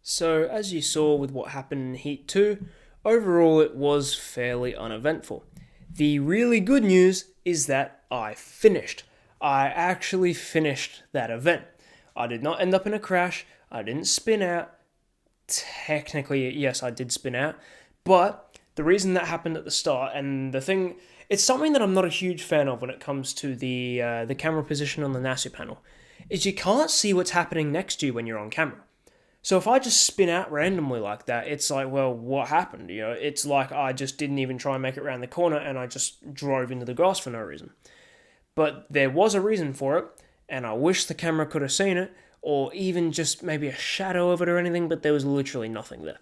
S1: So, as you saw with what happened in Heat 2, overall it was fairly uneventful. The really good news is that I finished. I actually finished that event. I did not end up in a crash, I didn't spin out. Technically, yes, I did spin out, but the reason that happened at the start, and the thing, it's something that I'm not a huge fan of when it comes to the camera position on the NASU panel, is you can't see what's happening next to you when you're on camera. So if I just spin out randomly like that, it's like, well, what happened? It's like I just didn't even try and make it around the corner and I just drove into the grass for no reason. But there was a reason for it, and I wish the camera could have seen it, or even just maybe a shadow of it or anything, but there was literally nothing there.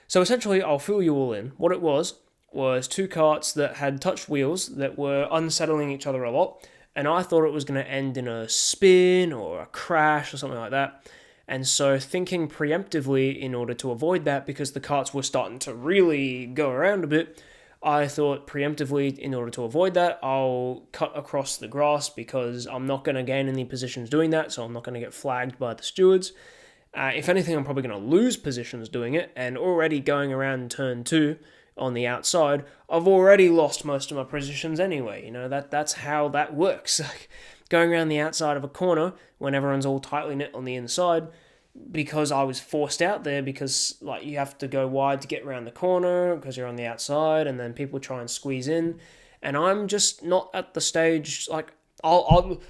S1: So essentially, I'll fill you all in. What it was two karts that had touched wheels that were unsettling each other a lot, and I thought it was going to end in a spin or a crash or something like that. And so thinking preemptively in order to avoid that, because the karts were starting to really go around a bit, I thought preemptively in order to avoid that, I'll cut across the grass because I'm not going to gain any positions doing that, so I'm not going to get flagged by the stewards. If anything, I'm probably going to lose positions doing it, and already going around turn 2 on the outside, I've already lost most of my positions anyway. That's how that works. Going around the outside of a corner when everyone's all tightly knit on the inside, because I was forced out there, because you have to go wide to get around the corner because you're on the outside, and then people try and squeeze in, and I'm just not at the stage. I'll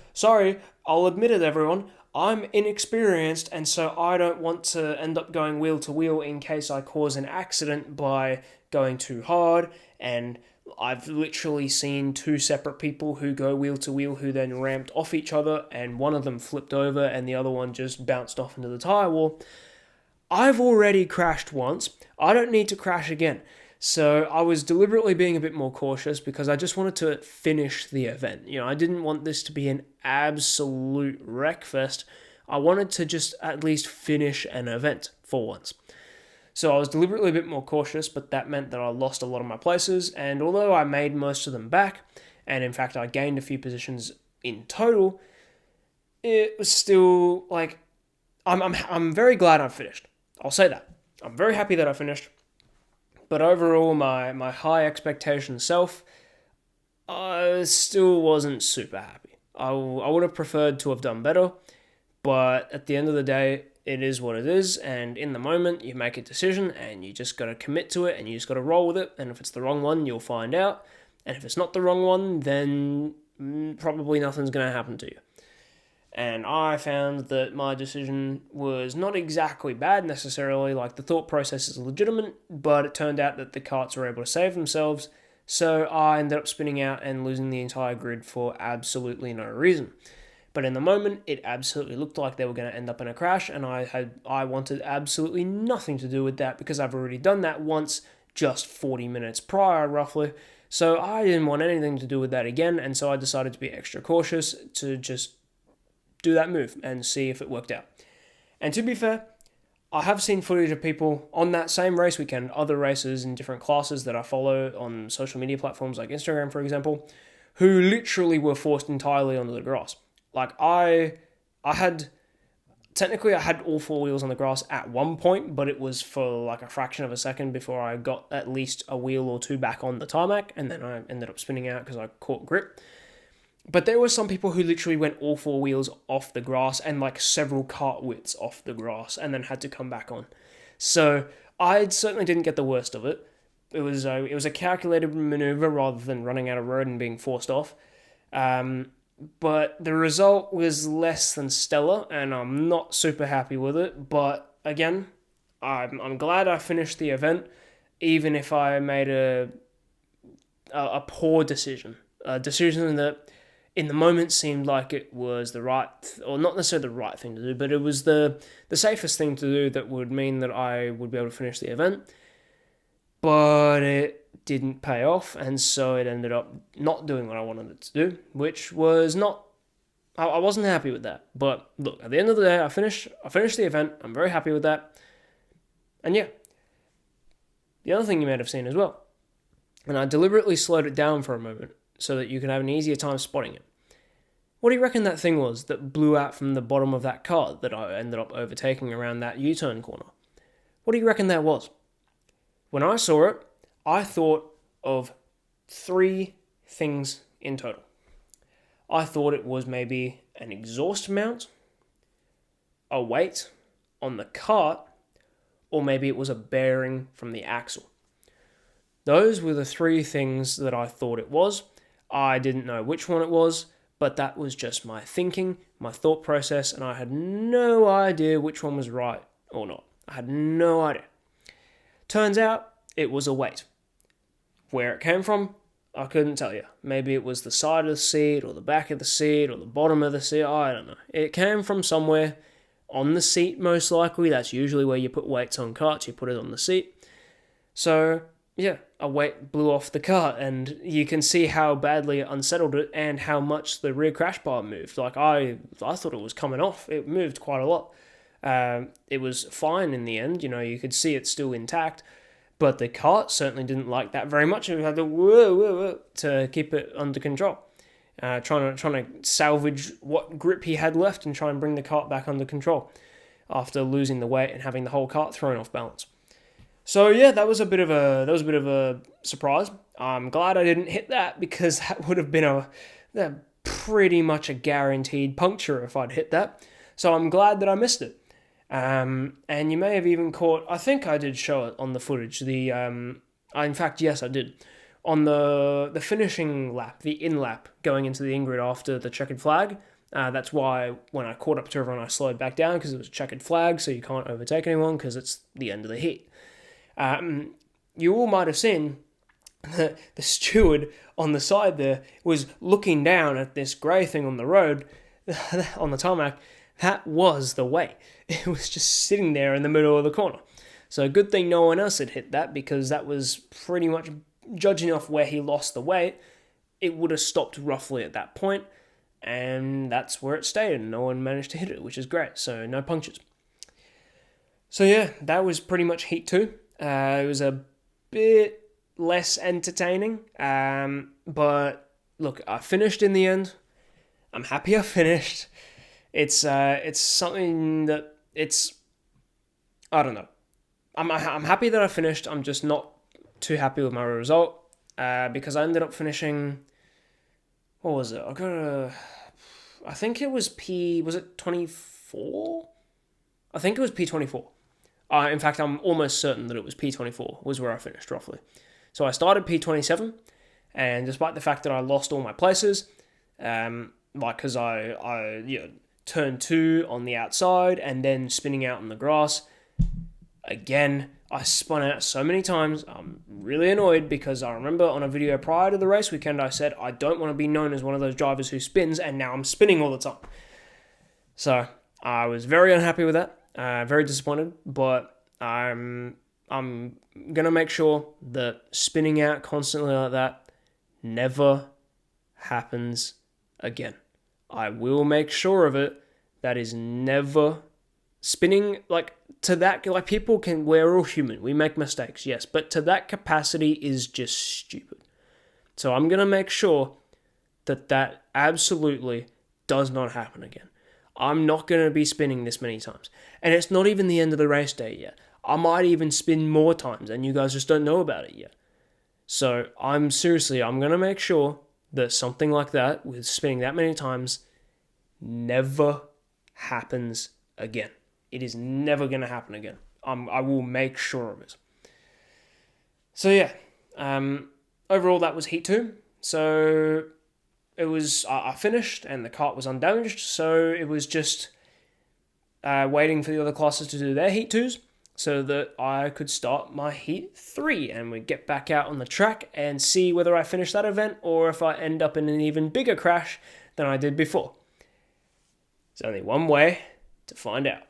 S1: admit it, everyone, I'm inexperienced, and so I don't want to end up going wheel to wheel in case I cause an accident by going too hard. And I've literally seen two separate people who go wheel to wheel who then ramped off each other, and one of them flipped over and the other one just bounced off into the tyre wall. I've already crashed once. I don't need to crash again. So I was deliberately being a bit more cautious because I just wanted to finish the event. I didn't want this to be an absolute wreckfest. I wanted to just at least finish an event for once. So I was deliberately a bit more cautious, but that meant that I lost a lot of my places. And although I made most of them back, and in fact I gained a few positions in total, it was still like, I'm very glad I finished. I'll say that. I'm very happy that I finished. But overall, my high expectation self, I still wasn't super happy. I would have preferred to have done better, but at the end of the day, it is what it is, and in the moment, you make a decision, and you just got to commit to it, and you just got to roll with it, and if it's the wrong one, you'll find out, and if it's not the wrong one, then probably nothing's going to happen to you. And I found that my decision was not exactly bad necessarily, like the thought process is legitimate, but it turned out that the karts were able to save themselves, so I ended up spinning out and losing the entire grid for absolutely no reason. But in the moment, it absolutely looked like they were going to end up in a crash, and I wanted absolutely nothing to do with that because I've already done that once, just 40 minutes prior, roughly. So I didn't want anything to do with that again, and so I decided to be extra cautious to just do that move and see if it worked out. And to be fair, I have seen footage of people on that same race weekend, other races in different classes that I follow on social media platforms like Instagram, for example, who literally were forced entirely onto the grass. Like I had all four wheels on the grass at one point, but it was for like a fraction of a second before I got at least a wheel or two back on the tarmac, and then I ended up spinning out because I caught grip. But there were some people who literally went all four wheels off the grass and like several kart widths off the grass and then had to come back on. So I certainly didn't get the worst of it. It was a calculated maneuver rather than running out of road and being forced off. But the result was less than stellar, and I'm not super happy with it. But again, I'm glad I finished the event, even if I made a poor decision. A decision that in the moment seemed like it was the right, or not necessarily the right thing to do, but it was the safest thing to do that would mean that I would be able to finish the event. But it didn't pay off, and so it ended up not doing what I wanted it to do, which was not, I wasn't happy with that. But look, at the end of the day, I finished the event. I'm very happy with that. And yeah, the other thing you might have seen as well, and I deliberately slowed it down for a moment so that you can have an easier time spotting it. What do you reckon that thing was that blew out from the bottom of that kart that I ended up overtaking around that U-turn corner? What do you reckon that was? When I saw it, I thought of three things in total. I thought it was maybe an exhaust mount, a weight on the kart, or maybe it was a bearing from the axle. Those were the three things that I thought it was. I didn't know which one it was, but that was just my thinking, my thought process, and I had no idea which one was right or not. I had no idea. Turns out it was a weight. Where it came from, I couldn't tell you. Maybe it was the side of the seat, or the back of the seat, or the bottom of the seat, I don't know. It came from somewhere on the seat, most likely. That's usually where you put weights on karts, you put it on the seat. So, yeah, a weight blew off the kart, and you can see how badly it unsettled it and how much the rear crash bar moved. Like, I thought it was coming off. It moved quite a lot. It was fine in the end, you could see it still intact, but the kart certainly didn't like that very much. It had to whoa to keep it under control. Trying to salvage what grip he had left and try and bring the kart back under control after losing the weight and having the whole kart thrown off balance. So yeah, that was a bit of a surprise. I'm glad I didn't hit that, because that would have been pretty much a guaranteed puncture if I'd hit that. So I'm glad that I missed it. And you may have even caught, I think I did show it on the footage. In fact, yes, I did. On the finishing lap, the in lap going into the in-grid after the checkered flag, That's why when I caught up to everyone, I slowed back down because it was a checkered flag, so you can't overtake anyone because it's the end of the heat. You all might have seen the steward on the side there was looking down at this grey thing on the road, on the tarmac. That was the weight. It was just sitting there in the middle of the corner. So good thing no one else had hit that, because that was pretty much, judging off where he lost the weight, it would have stopped roughly at that point, and that's where it stayed, and no one managed to hit it, which is great, so no punctures. So yeah, that was pretty much Heat 2. It was a bit less entertaining, but look, I finished in the end. I'm happy I finished. It's something that I don't know. I'm happy that I finished. I'm just not too happy with my result, because I ended up finishing. What was it? I think it was was it 24? I think it was P24. In fact, I'm almost certain that it was P24 was where I finished roughly. So I started P27, and despite the fact that I lost all my places, because I turned 2 on the outside and then spinning out in the grass. Again, I spun out so many times. I'm really annoyed because I remember on a video prior to the race weekend I said I don't want to be known as one of those drivers who spins, and now I'm spinning all the time. So I was very unhappy with that, very disappointed, but I'm gonna make sure that spinning out constantly like that never happens again. I will make sure of it. That is never spinning to that. People can, we're all human. We make mistakes, yes, but to that capacity is just stupid. So I'm going to make sure that absolutely does not happen again. I'm not going to be spinning this many times. And it's not even the end of the race day yet. I might even spin more times and you guys just don't know about it yet. So I'm going to make sure that something like that, with spinning that many times, never happens again. It is never going to happen again. I will make sure of it. So yeah, overall that was Heat 2. So it was, I finished and the kart was undamaged, so it was just waiting for the other classes to do their Heat 2s so that I could start my Heat 3 and we'd get back out on the track and see whether I finish that event or if I end up in an even bigger crash than I did before. There's only one way to find out.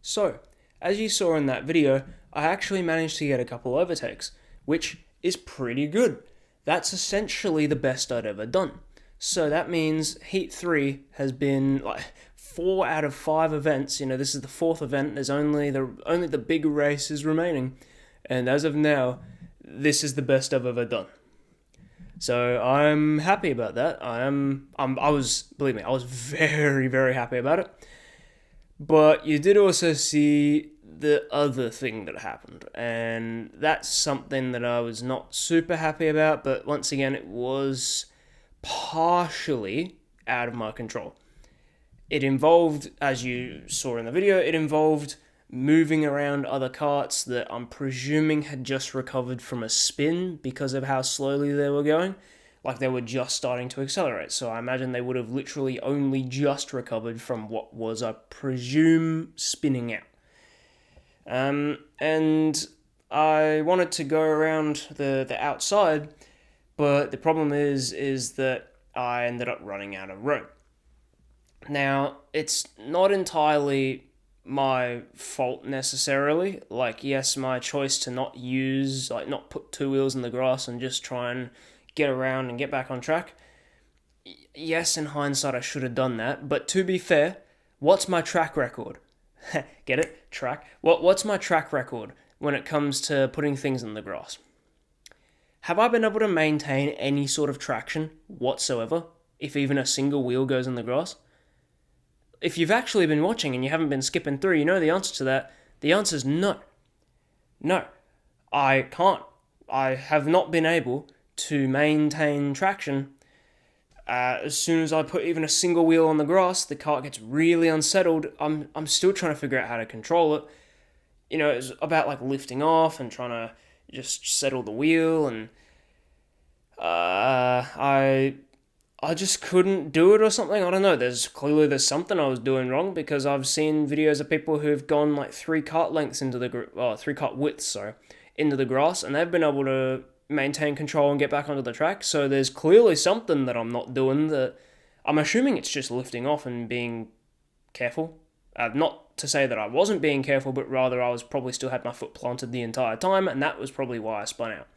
S1: So, as you saw in that video, I actually managed to get a couple overtakes, which is pretty good. That's essentially the best I'd ever done. So that means Heat 3 has been like 4 out of 5 events. This is the 4th event. There's only the big races remaining. And as of now, this is the best I've ever done. So I'm happy about that. Believe me, I was very, very happy about it. But you did also see the other thing that happened, and that's something that I was not super happy about, but once again, it was partially out of my control. It involved, as you saw in the video, it involved moving around other karts that I'm presuming had just recovered from a spin because of how slowly they were going. Like they were just starting to accelerate. So I imagine they would have literally only just recovered from what was, I presume, spinning out. And I wanted to go around the outside, but the problem is that I ended up running out of road. Now, it's not entirely my fault necessarily. Like, yes, my choice to not put two wheels in the grass and just try and get around and get back on track. Yes, in hindsight, I should have done that. But to be fair, what's my track record? Get it? Track? What's my track record when it comes to putting things in the grass? Have I been able to maintain any sort of traction whatsoever, if even a single wheel goes in the grass? If you've actually been watching and you haven't been skipping through, you know the answer to that. The answer is no. No, I can't. I have not been able to maintain traction. As soon as I put even a single wheel on the grass, the cart gets really unsettled. I'm still trying to figure out how to control it. It's about like lifting off and trying to just settle the wheel, and I just couldn't do it or something. I don't know. There's something I was doing wrong, because I've seen videos of people who've gone like 3 cart widths into the grass, and they've been able to maintain control and get back onto the track. So there's clearly something that I'm not doing. That I'm assuming it's just lifting off and being careful. Not to say that I wasn't being careful, but rather I was probably still had my foot planted the entire time, and that was probably why I spun out.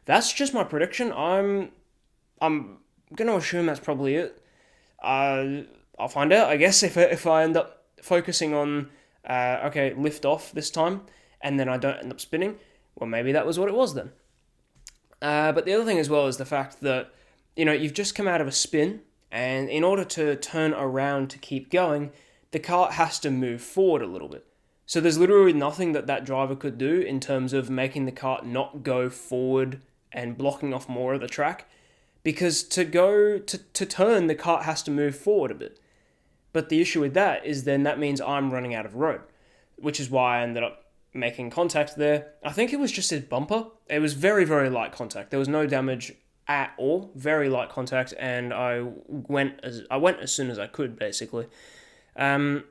S1: That's just my prediction. I'm going to assume that's probably it. I'll find out, I guess, if I end up focusing on lift off this time, and then I don't end up spinning. Well, maybe that was what it was then. But the other thing as well is the fact that, you've just come out of a spin, and in order to turn around to keep going, the cart has to move forward a little bit. So there's literally nothing that driver could do in terms of making the cart not go forward and blocking off more of the track, because to turn, the cart has to move forward a bit. But the issue with that is then that means I'm running out of road, which is why I ended up making contact there. I think it was just his bumper. It was very, very light contact. There was no damage at all. Very light contact, and I went as soon as I could, basically. I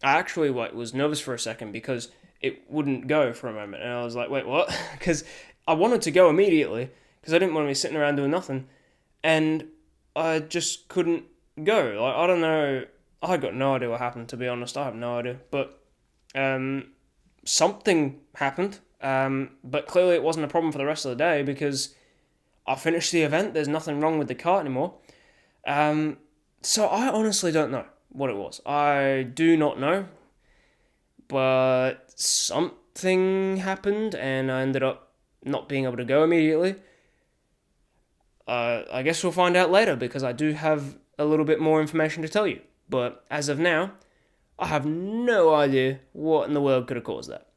S1: actually was nervous for a second because it wouldn't go for a moment, and I was like, wait, what? Because I wanted to go immediately, because I didn't want to be sitting around doing nothing, and I just couldn't go. Like, I don't know. I got no idea what happened, to be honest. I have no idea. But something happened. But clearly it wasn't a problem for the rest of the day, because I finished the event. There's nothing wrong with the cart anymore. So I honestly don't know what it was. I do not know. But something happened, and I ended up not being able to go immediately. I guess we'll find out later, because I do have a little bit more information to tell you. But as of now, I have no idea what in the world could have caused that.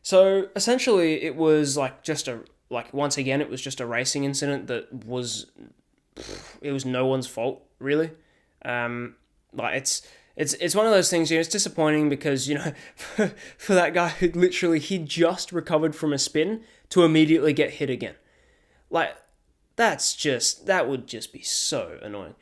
S1: So essentially, it was once again, it was just a racing incident that was no one's fault, really. It's one of those things, it's disappointing, because, for that guy who literally, he just recovered from a spin to immediately get hit again. Like, that would just be so annoying.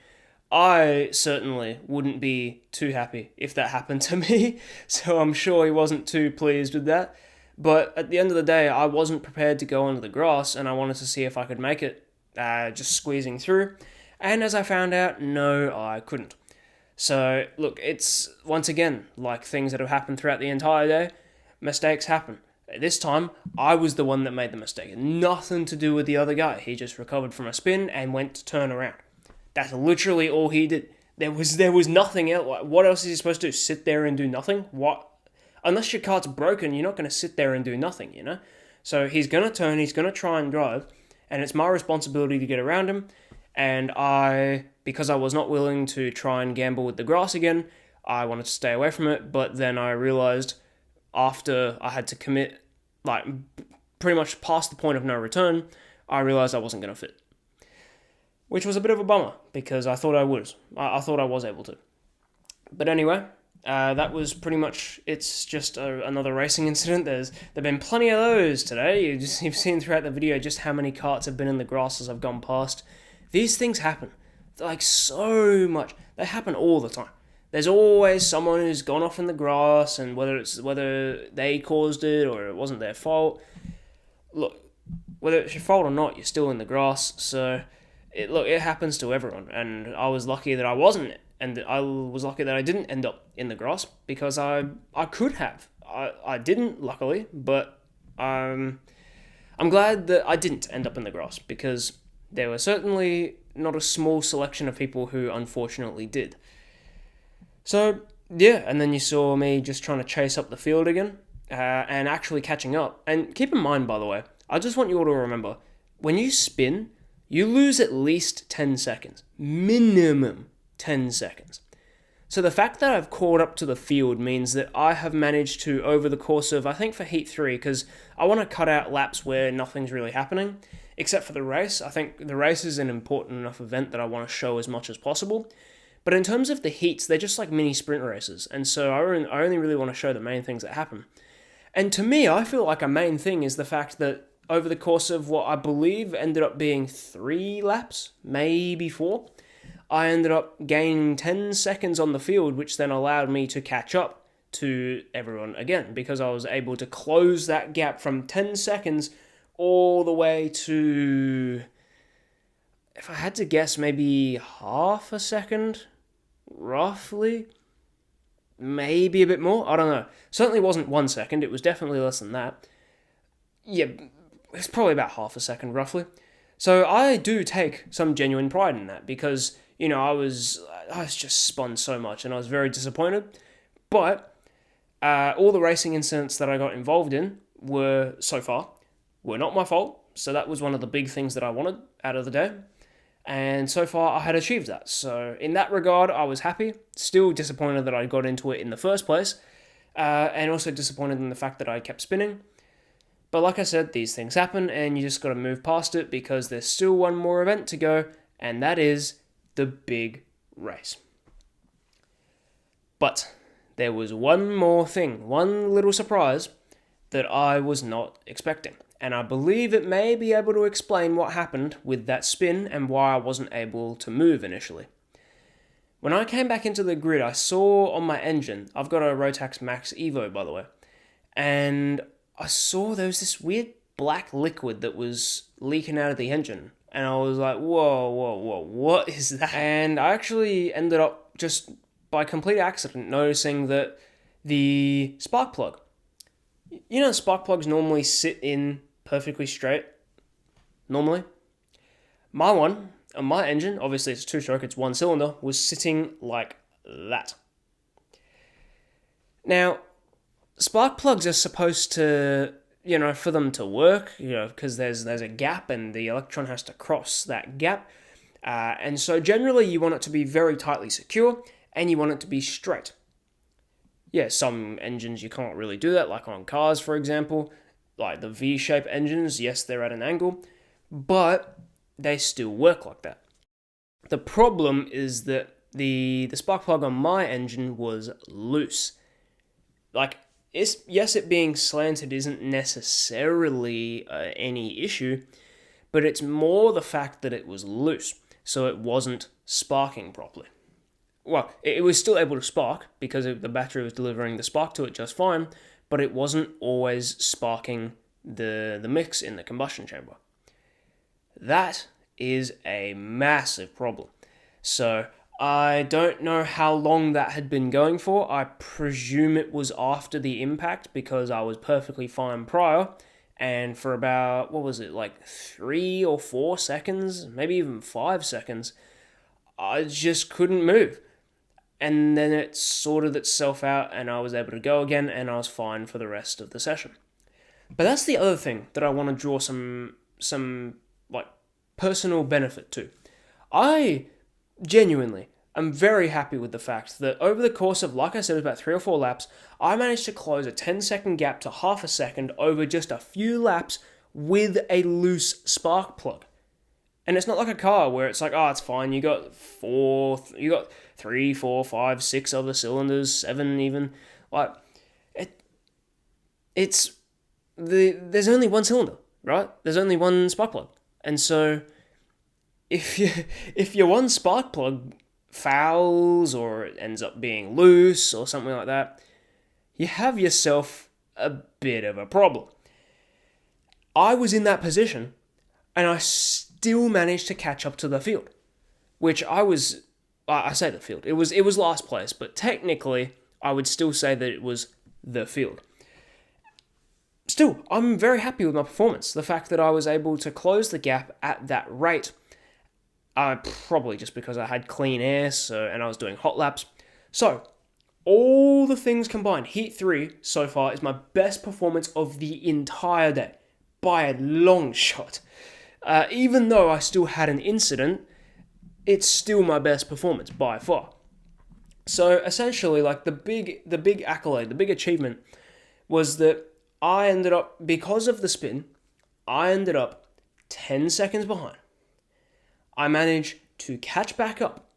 S1: I certainly wouldn't be too happy if that happened to me, so I'm sure he wasn't too pleased with that. But at the end of the day, I wasn't prepared to go onto the grass, and I wanted to see if I could make it, just squeezing through. And as I found out, no, I couldn't. So, look, it's, once again, like things that have happened throughout the entire day, mistakes happen. This time, I was the one that made the mistake. Nothing to do with the other guy. He just recovered from a spin and went to turn around. That's literally all he did. There was nothing else. What else is he supposed to do? Sit there and do nothing? What? Unless your cart's broken, you're not going to sit there and do nothing, you know? So he's going to turn, he's going to try and drive, and it's my responsibility to get around him. And because I was not willing to try and gamble with the grass again, I wanted to stay away from it. But then I realized after I had to commit, like pretty much past the point of no return, I realized I wasn't going to fit. Which was a bit of a bummer, because I thought I was. I thought I was able to. But anyway, that was pretty much, it's just another racing incident. There've been plenty of those today. You've seen throughout the video just how many carts have been in the grass as I've gone past. These things happen. Like, so much. They happen all the time. There's always someone who's gone off in the grass, and whether they caused it or it wasn't their fault. Look, whether it's your fault or not, you're still in the grass, so it happens to everyone, and I was lucky that I wasn't, and I was lucky that I didn't end up in the grass, because I could have. I didn't, luckily, but I'm glad that I didn't end up in the grass, because there were certainly not a small selection of people who unfortunately did. So, yeah, and then you saw me just trying to chase up the field again, and actually catching up. And keep in mind, by the way, I just want you all to remember, when you spin, you lose at least 10 seconds. Minimum 10 seconds. So the fact that I've caught up to the field means that I have managed to, over the course of, I think for Heat 3, because I want to cut out laps where nothing's really happening, except for the race. I think the race is an important enough event that I want to show as much as possible. But in terms of the heats, they're just like mini sprint races, and so I only really want to show the main things that happen. And to me, I feel like a main thing is the fact that over the course of what I believe ended up being 3 laps, maybe 4, I ended up gaining 10 seconds on the field, which then allowed me to catch up to everyone again, because I was able to close that gap from 10 seconds all the way to, if I had to guess, maybe half a second, roughly. Maybe a bit more, I don't know. Certainly wasn't 1 second, it was definitely less than that. Yeah, it's probably about half a second, roughly. So I do take some genuine pride in that, because, you know, I was just spun so much, and I was very disappointed. But all the racing incidents that I got involved in were not my fault. So that was one of the big things that I wanted out of the day. And so far, I had achieved that. So in that regard, I was happy. Still disappointed that I got into it in the first place. And also disappointed in the fact that I kept spinning. But like I said, these things happen, and you just got to move past it, because there's still one more event to go, and that is the big race. But there was one more thing, one little surprise that I was not expecting. And I believe it may be able to explain what happened with that spin and why I wasn't able to move initially. When I came back into the grid, I saw on my engine, I've got a Rotax Max Evo, by the way, and I saw there was this weird black liquid that was leaking out of the engine. And I was like, whoa, what is that? And I actually ended up, just by complete accident, noticing that the spark plug, you know, spark plugs normally sit in perfectly straight, normally. My one, on my engine, obviously it's a 2-stroke, it's 1 cylinder, was sitting like that. Now, spark plugs are supposed to, you know, for them to work, you know, because there's a gap and the electron has to cross that gap. And so generally you want it to be very tightly secure, and you want it to be straight. Yeah, some engines you can't really do that, like on cars, for example. Like the V-shape engines, yes, they're at an angle, but they still work like that. The problem is that the spark plug on my engine was loose. Like, it being slanted isn't necessarily any issue, but it's more the fact that it was loose, so it wasn't sparking properly. Well, it was still able to spark, because the battery was delivering the spark to it just fine, but it wasn't always sparking the mix in the combustion chamber. That is a massive problem. So I don't know how long that had been going for. I presume it was after the impact because I was perfectly fine prior. And for about, what was it, like 3 or 4 seconds, maybe even 5 seconds, I just couldn't move. And then it sorted itself out and I was able to go again and I was fine for the rest of the session. But that's the other thing that I want to draw some like personal benefit to. I genuinely am very happy with the fact that over the course of, like I said, about 3 or 4 laps, I managed to close a 10-second gap to half a second over just a few laps with a loose spark plug. And it's not like a car where it's like, oh, it's fine. You got 3, 4, 5, 6 other cylinders, 7 even. Like, there's only one cylinder, right? There's only one spark plug, and so if your one spark plug fouls or it ends up being loose or something like that, you have yourself a bit of a problem. I was in that position, and I still managed to catch up to the field, which I say the field. It was last place, but technically I would still say that it was the field. Still, I'm very happy with my performance. The fact that I was able to close the gap at that rate, probably just because I had clean air, and I was doing hot laps. So, all the things combined, Heat 3 so far is my best performance of the entire day, by a long shot. Even though I still had an incident, it's still my best performance by far. So essentially, like the big accolade, the big achievement was that I ended up, because of the spin, I ended up 10 seconds behind. I managed to catch back up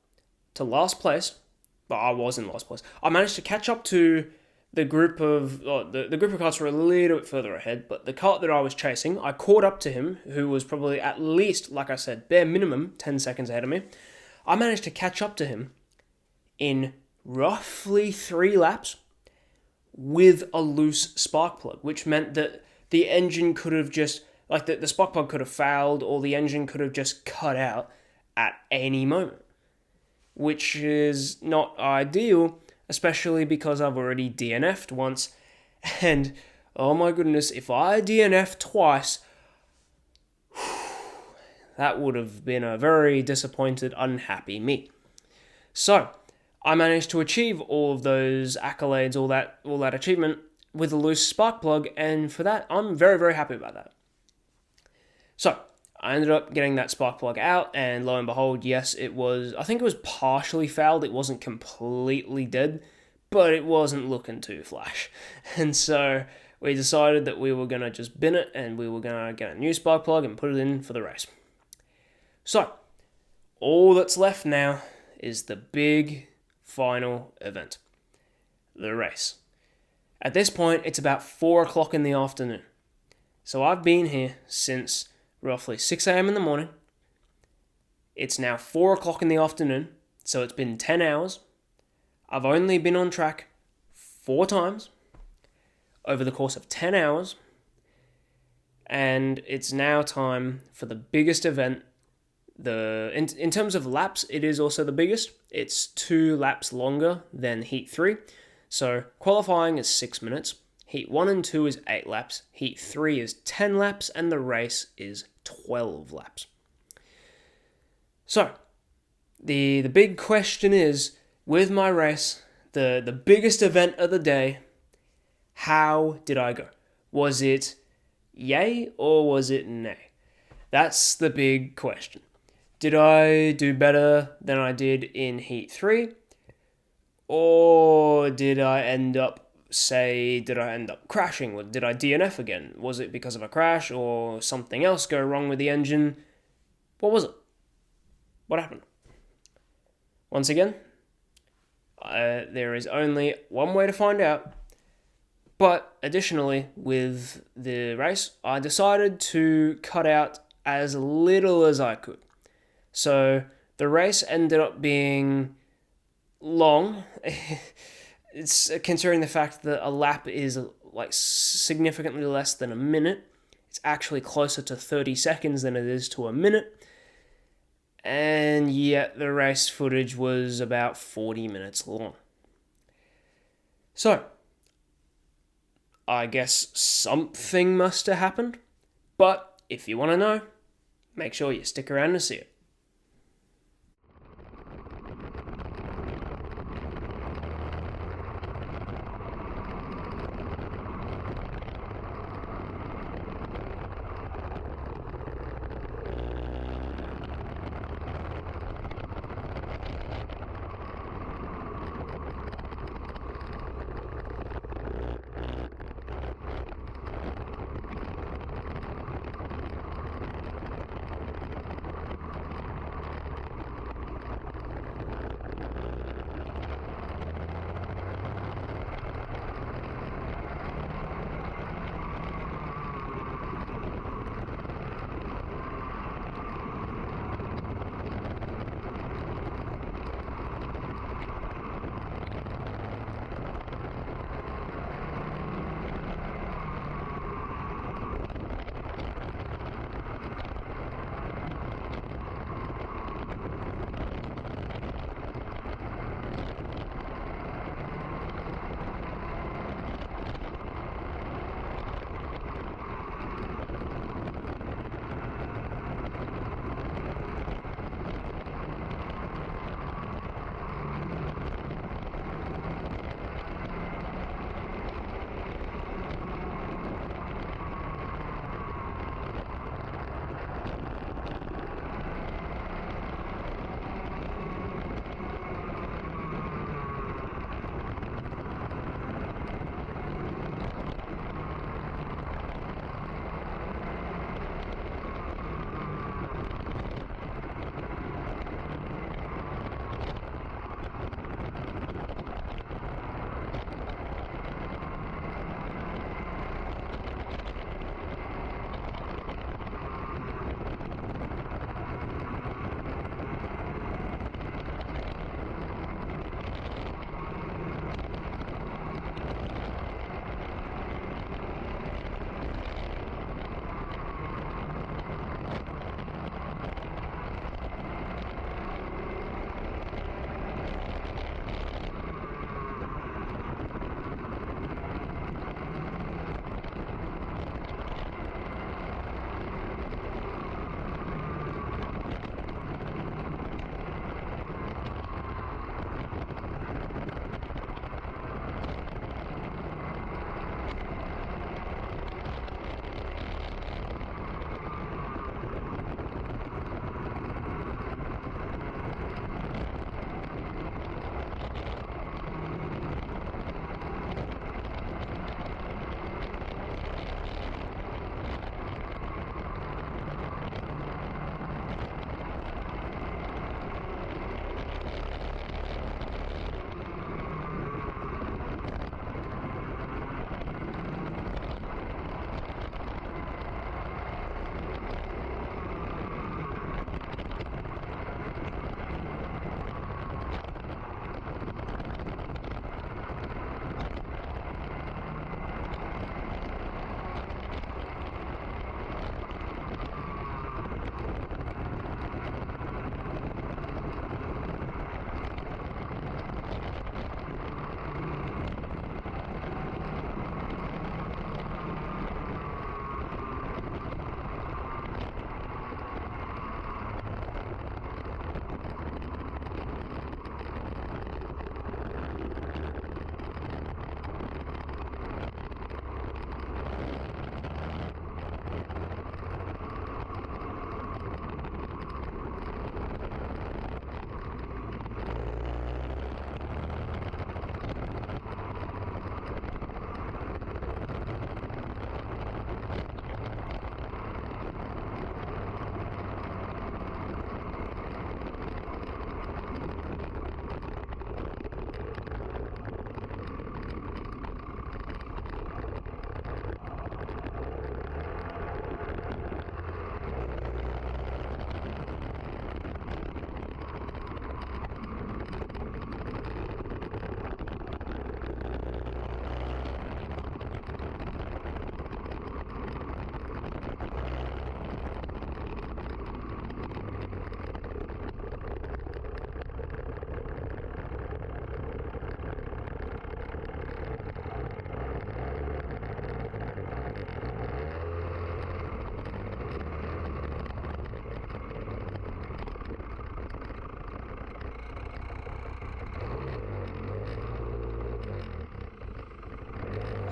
S1: to last place, but I was in last place. I managed to catch up to the group of the group of carts were a little bit further ahead, but the cart that I was chasing, I caught up to him, who was probably at least, like I said, bare minimum 10 seconds ahead of me. I managed to catch up to him in roughly 3 laps with a loose spark plug, which meant that the engine could have just, like the spark plug could have fouled or the engine could have just cut out at any moment, which is not ideal, especially because I've already DNF'd once, and oh my goodness, if I DNF twice, that would have been a very disappointed, unhappy me. So, I managed to achieve all of those accolades, all that achievement with a loose spark plug, and for that, I'm very, very happy about that. So, I ended up getting that spark plug out, and lo and behold, yes, I think it was partially fouled. It wasn't completely dead, but it wasn't looking too flash. And so, we decided that we were going to just bin it, and we were going to get a new spark plug and put it in for the race. So, all that's left now is the big final event, the race. At this point, it's about 4 o'clock in the afternoon. So I've been here since roughly 6 a.m. in the morning. It's now 4 o'clock in the afternoon, so it's been 10 hours. I've only been on track 4 times over the course of 10 hours, and it's now time for the biggest event. In terms of laps, it is also the biggest. It's 2 laps longer than Heat 3. So qualifying is 6 minutes. Heat 1 and 2 is 8 laps. Heat 3 is 10 laps. And the race is 12 laps. So, the big question is, with my race, the biggest event of the day, how did I go? Was it yay or was it nay? That's the big question. Did I do better than I did in Heat 3? Or did I end up crashing? Did I DNF again? Was it because of a crash or something else go wrong with the engine? What was it? What happened? Once again, there is only one way to find out. But additionally, with the race, I decided to cut out as little as I could. So the race ended up being long. It's considering the fact that a lap is like significantly less than a minute. It's actually closer to 30 seconds than it is to a minute. and yet the race footage was about 40 minutes long. So, I guess something must have happened, but if you want to know, make sure you stick around to see it.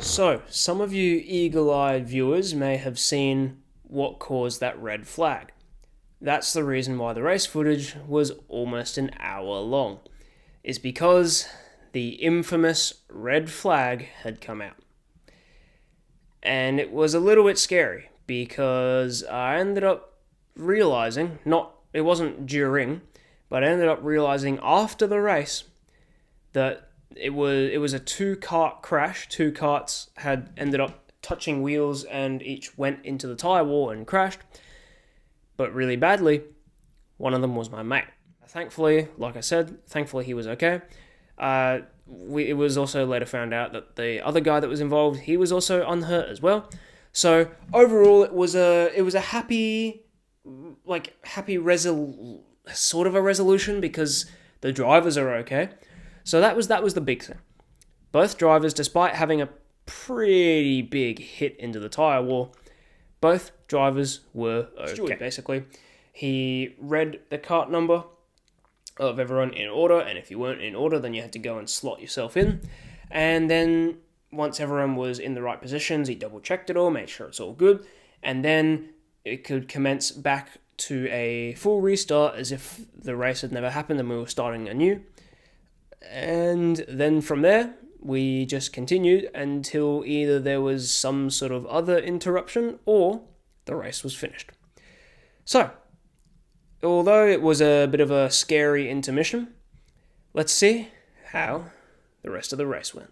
S1: So, some of you eagle-eyed viewers may have seen what caused that red flag. That's the reason why the race footage was almost an hour long, is because the infamous red flag had come out. And it was a little bit scary, because I ended up realizing, it wasn't during, but I ended up realizing after the race that it was a 2-kart crash. 2 karts had ended up touching wheels and each went into the tyre wall and crashed, but really badly. One of them was my mate. Thankfully, like I said, he was okay. It was also later found out that the other guy that was involved, he was also unhurt as well. So overall, it was a happy sort of a resolution, because the drivers are okay. So that was the big thing. Both drivers, despite having a pretty big hit into the tyre wall, both drivers were okay. Stuart, basically, he read the kart number of everyone in order, and if you weren't in order, then you had to go and slot yourself in. And then once everyone was in the right positions, he double-checked it all, made sure it's all good, and then it could commence back to a full restart as if the race had never happened and we were starting anew. And then from there, we just continued until either there was some sort of other interruption or the race was finished. So, although it was a bit of a scary intermission, let's see how the rest of the race went.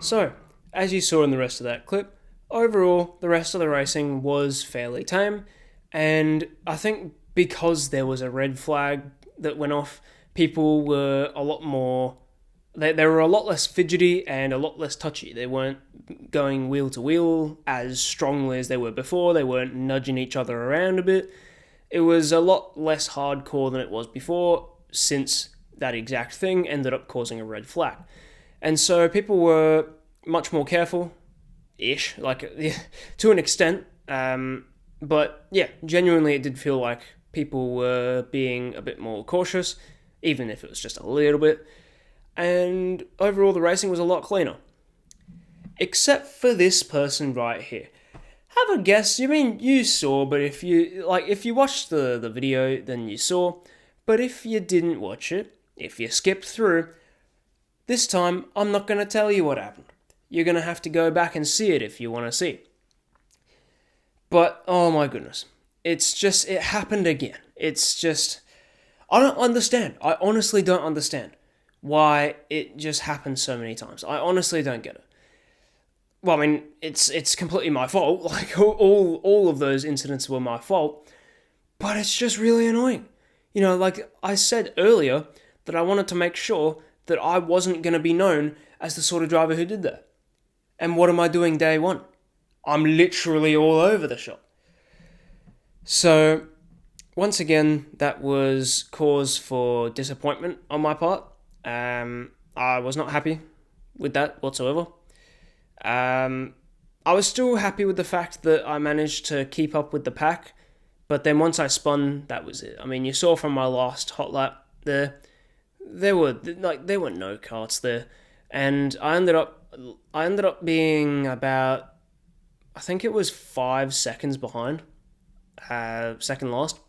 S1: So, as you saw in the rest of that clip, overall, the rest of the racing was fairly tame, and I think because there was a red flag that went off, people were a lot more... They were a lot less fidgety and a lot less touchy. They weren't going wheel to wheel as strongly as they were before. They weren't nudging each other around a bit. It was a lot less hardcore than it was before, since that exact thing ended up causing a red flag. And so people were much more careful-ish, to an extent. But yeah, genuinely it did feel like people were being a bit more cautious, even if it was just a little bit. And overall the racing was a lot cleaner. Except for this person right here. Have a guess. You saw, but if you watched the video, then you saw. But if you didn't watch it, if you skipped through, this time I'm not going to tell you what happened. You're going to have to go back and see it if you want to see. But, oh my goodness. It happened again. I don't understand. I honestly don't understand why it just happens so many times. I honestly don't get it. Well, I mean, it's completely my fault. Like, all of those incidents were my fault. But it's just really annoying. Like I said earlier, that I wanted to make sure that I wasn't going to be known as the sort of driver who did that. And what am I doing day one? I'm literally all over the shop. So, once again, that was cause for disappointment on my part. I was not happy with that whatsoever. I was still happy with the fact that I managed to keep up with the pack, but then once I spun, that was it. I mean, you saw from my last hot lap there were no karts there, and I ended up being about, I think it was 5 seconds behind, second last,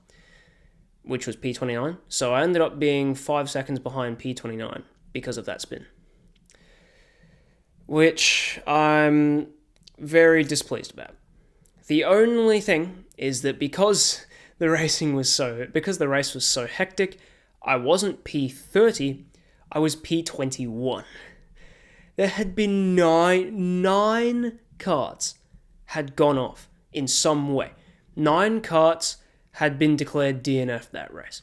S1: which was P29. So I ended up being 5 seconds behind P29 because of that spin, which I'm very displeased about. The only thing is that because the race was so hectic, I wasn't P30, I was P21. There had been nine karts had gone off in some way. 9 karts had been declared DNF that race.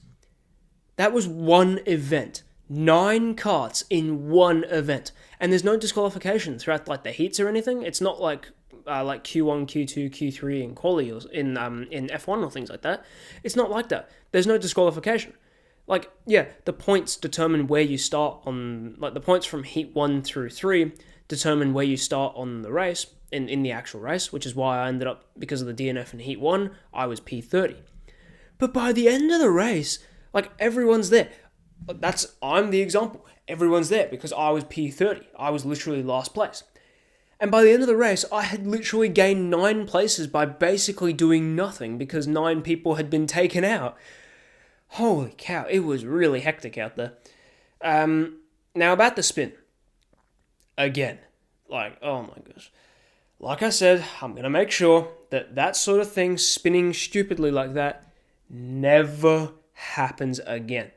S1: That was one event. 9 karts in one event. And there's no disqualification throughout the heats or anything. It's not like Q1, Q2, Q3 in quali or in F1 or things like that. It's not like that. There's no disqualification. The points determine where you start on, the points from heat 1 through 3 determine where you start on the race, in the actual race, which is why I ended up, because of the DNF in heat 1, I was P30. But by the end of the race, everyone's there. I'm the example. Everyone's there because I was P30. I was literally last place. And by the end of the race, I had literally gained 9 places by basically doing nothing because 9 people had been taken out. Holy cow, it was really hectic out there. Now about the spin. Again, oh my gosh. Like I said, I'm going to make sure that sort of thing, spinning stupidly like that, never happens again.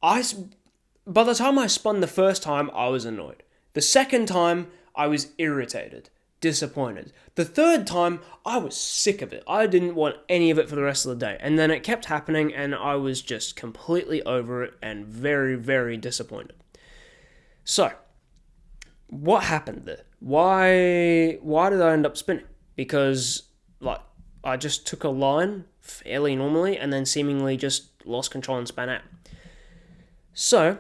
S1: By the time I spun the first time, I was annoyed. The second time, I was irritated, disappointed. The third time, I was sick of it. I didn't want any of it for the rest of the day. And then it kept happening, and I was just completely over it and very, very disappointed. So, what happened there? Why did I end up spinning? Because, I just took a line fairly normally and then seemingly just lost control and span out. So,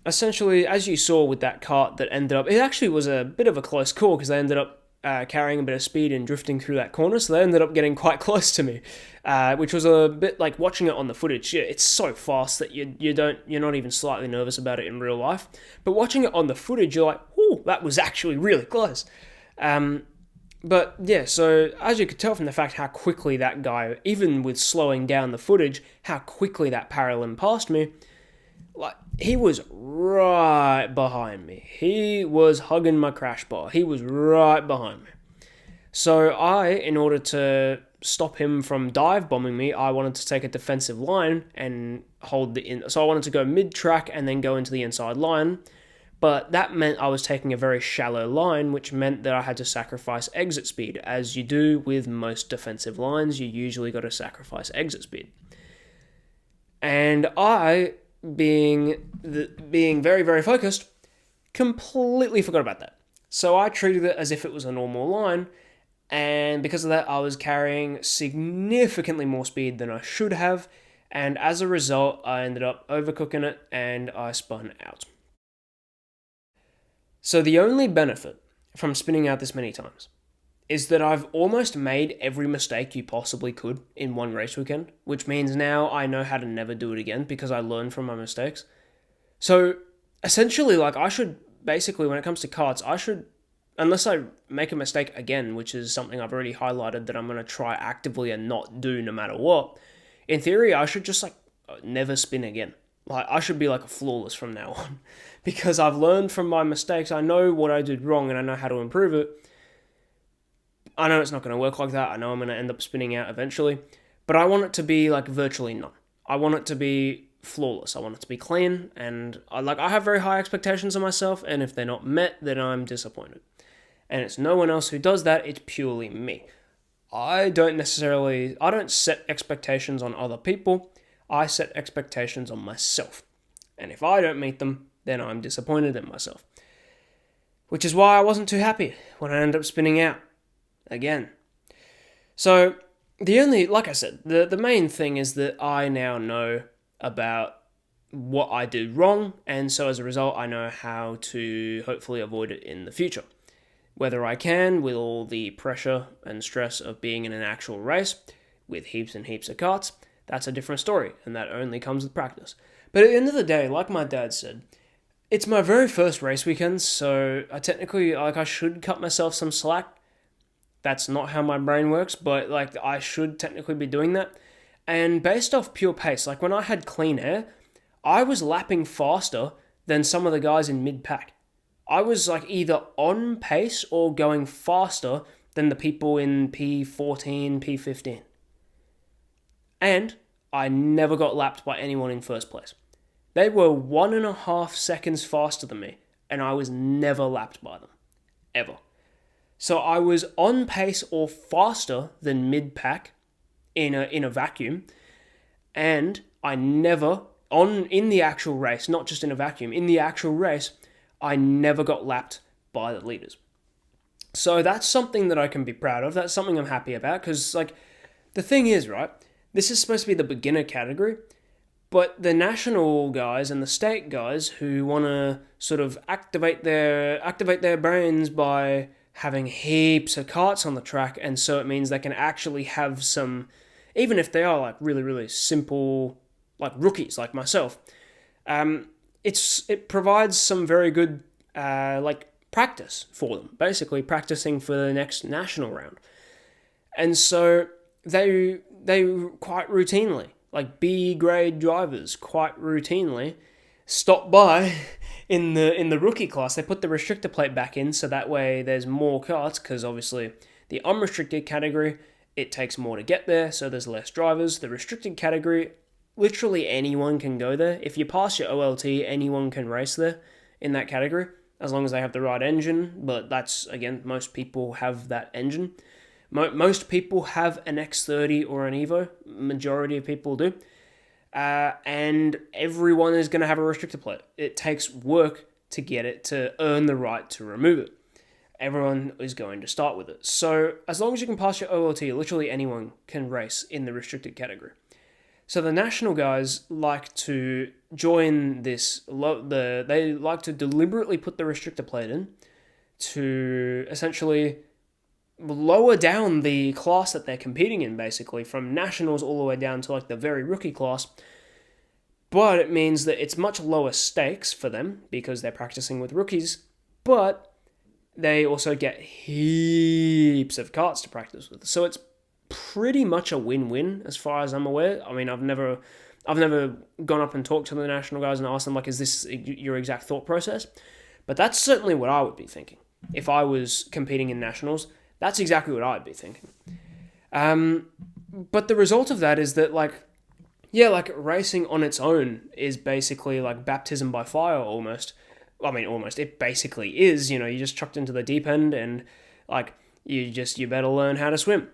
S1: essentially, as you saw with that kart that ended up... It actually was a bit of a close call because they ended up carrying a bit of speed and drifting through that corner, so they ended up getting quite close to me, which was a bit like watching it on the footage. It's so fast that you're not even slightly nervous about it in real life, but watching it on the footage, you're like, "Ooh, that was actually really close." But yeah, so as you could tell from the fact how quickly that guy, even with slowing down the footage, how quickly that parallel passed me, he was right behind me. He was hugging my crash bar. He was right behind me. So in order to stop him from dive bombing me, I wanted to take a defensive line and hold so I wanted to go mid-track and then go into the inside line. But that meant I was taking a very shallow line, which meant that I had to sacrifice exit speed. As you do with most defensive lines, you usually got to sacrifice exit speed. And I, being very, very focused, completely forgot about that. So I treated it as if it was a normal line, and because of that, I was carrying significantly more speed than I should have, and as a result, I ended up overcooking it, and I spun out. So the only benefit from spinning out this many times is that I've almost made every mistake you possibly could in one race weekend, which means now I know how to never do it again because I learned from my mistakes. So essentially, like, I should basically, when it comes to karts, I should, unless I make a mistake again, which is something I've already highlighted that I'm going to try actively and not do no matter what, in theory, I should just, like, never spin again. Like, I should be, like, flawless from now on because I've learned from my mistakes. I know what I did wrong and I know how to improve it. I know it's not going to work like that. I know I'm going to end up spinning out eventually, but I want it to be, like, virtually none. I want it to be flawless. I want it to be clean, and I have very high expectations of myself, and if they're not met, then I'm disappointed. And it's no one else who does that, it's purely me. I don't set expectations on other people, I set expectations on myself. And if I don't meet them, then I'm disappointed in myself. Which is why I wasn't too happy when I ended up spinning out again. So, like I said, the main thing is that I now know about what I did wrong, and so as a result, I know how to hopefully avoid it in the future. Whether I can, with all the pressure and stress of being in an actual race, with heaps and heaps of karts, that's a different story, and that only comes with practice. But at the end of the day, like my dad said, it's my very first race weekend, so I should cut myself some slack. That's not how my brain works, but I should technically be doing that. And based off pure pace, like when I had clean air, I was lapping faster than some of the guys in mid-pack. I was either on pace or going faster than the people in P14, P15. And I never got lapped by anyone in first place. They were 1.5 seconds faster than me, and I was never lapped by them. Ever. So I was on pace or faster than mid-pack in a vacuum, and I never, in the actual race, not just in a vacuum, in the actual race, I never got lapped by the leaders. So that's something that I can be proud of. That's something I'm happy about, because the thing is, right, this is supposed to be the beginner category, but the national guys and the state guys who want to sort of activate their brains by having heaps of karts on the track, and so it means they can actually have some, even if they are really, really simple, rookies like myself, it provides some very good practice for them, basically practicing for the next national round. And so they quite routinely, B grade drivers quite routinely stop by in the rookie class. They put the restrictor plate back in, so that way there's more karts, because obviously the unrestricted category, it takes more to get there, so there's less drivers. The restricted category, literally anyone can go there. If you pass your OLT, anyone can race there in that category, as long as they have the right engine, but that's, again, most people have that engine. Most people have an X30 or an Evo, majority of people do. And everyone is going to have a restrictor plate. It takes work to get it, to earn the right to remove it. Everyone is going to start with it. So as long as you can pass your OLT, literally anyone can race in the restricted category. So the national guys like to join this, they like to deliberately put the restrictor plate in to essentially lower down the class that they're competing in, basically, from nationals all the way down to the very rookie class. But it means that it's much lower stakes for them because they're practicing with rookies, but they also get heaps of karts to practice with. So it's pretty much a win-win as far as I'm aware. I mean, I've never gone up and talked to the national guys and asked them, is this your exact thought process? But that's certainly what I would be thinking. If I was competing in nationals, that's exactly what I'd be thinking. But the result of that is that, racing on its own is basically baptism by fire almost. I mean, almost. It basically is. You're just chucked into the deep end, and like you better learn how to swim.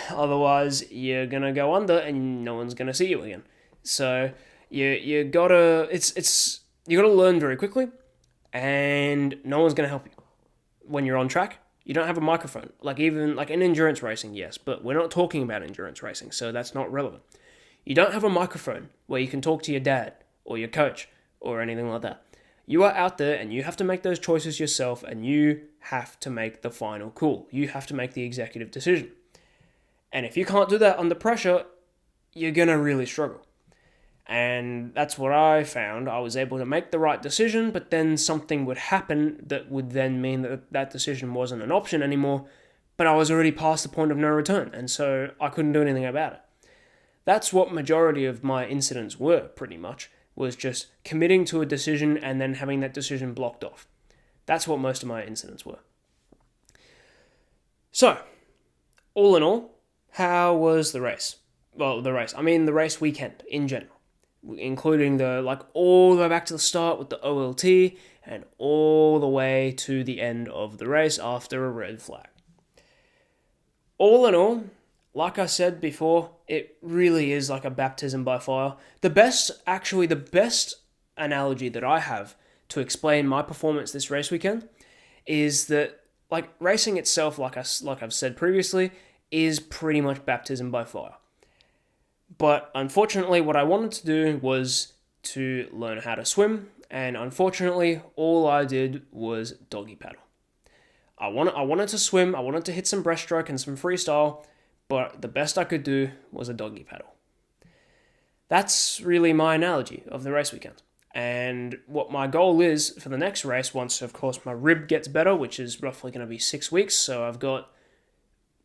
S1: Otherwise, you're gonna go under, and no one's gonna see you again. So you gotta you gotta learn very quickly, and no one's gonna help you when you're on track. You don't have a microphone, even in endurance racing, yes, but we're not talking about endurance racing, so that's not relevant. You don't have a microphone where you can talk to your dad or your coach or anything like that. You are out there and you have to make those choices yourself, and you have to make the final call. You have to make the executive decision. And if you can't do that under pressure, you're going to really struggle. And that's what I found. I was able to make the right decision, but then something would happen that would then mean that that decision wasn't an option anymore, but I was already past the point of no return, and so I couldn't do anything about it. That's what majority of my incidents were, pretty much, was just committing to a decision and then having that decision blocked off. That's what most of my incidents were. So, all in all, how was the race? Well, the race weekend in general, including all the way back to the start with the OLT and all the way to the end of the race after a red flag. All in all, like I said before, it really is like a baptism by fire. The best analogy that I have to explain my performance this race weekend is that racing itself, like I've said previously, is pretty much baptism by fire. But unfortunately, what I wanted to do was to learn how to swim, and unfortunately, all I did was doggy paddle. I wanted to swim, I wanted to hit some breaststroke and some freestyle, but the best I could do was a doggy paddle. That's really my analogy of the race weekend. And what my goal is for the next race, once, of course, my rib gets better, which is roughly going to be 6 weeks, so I've got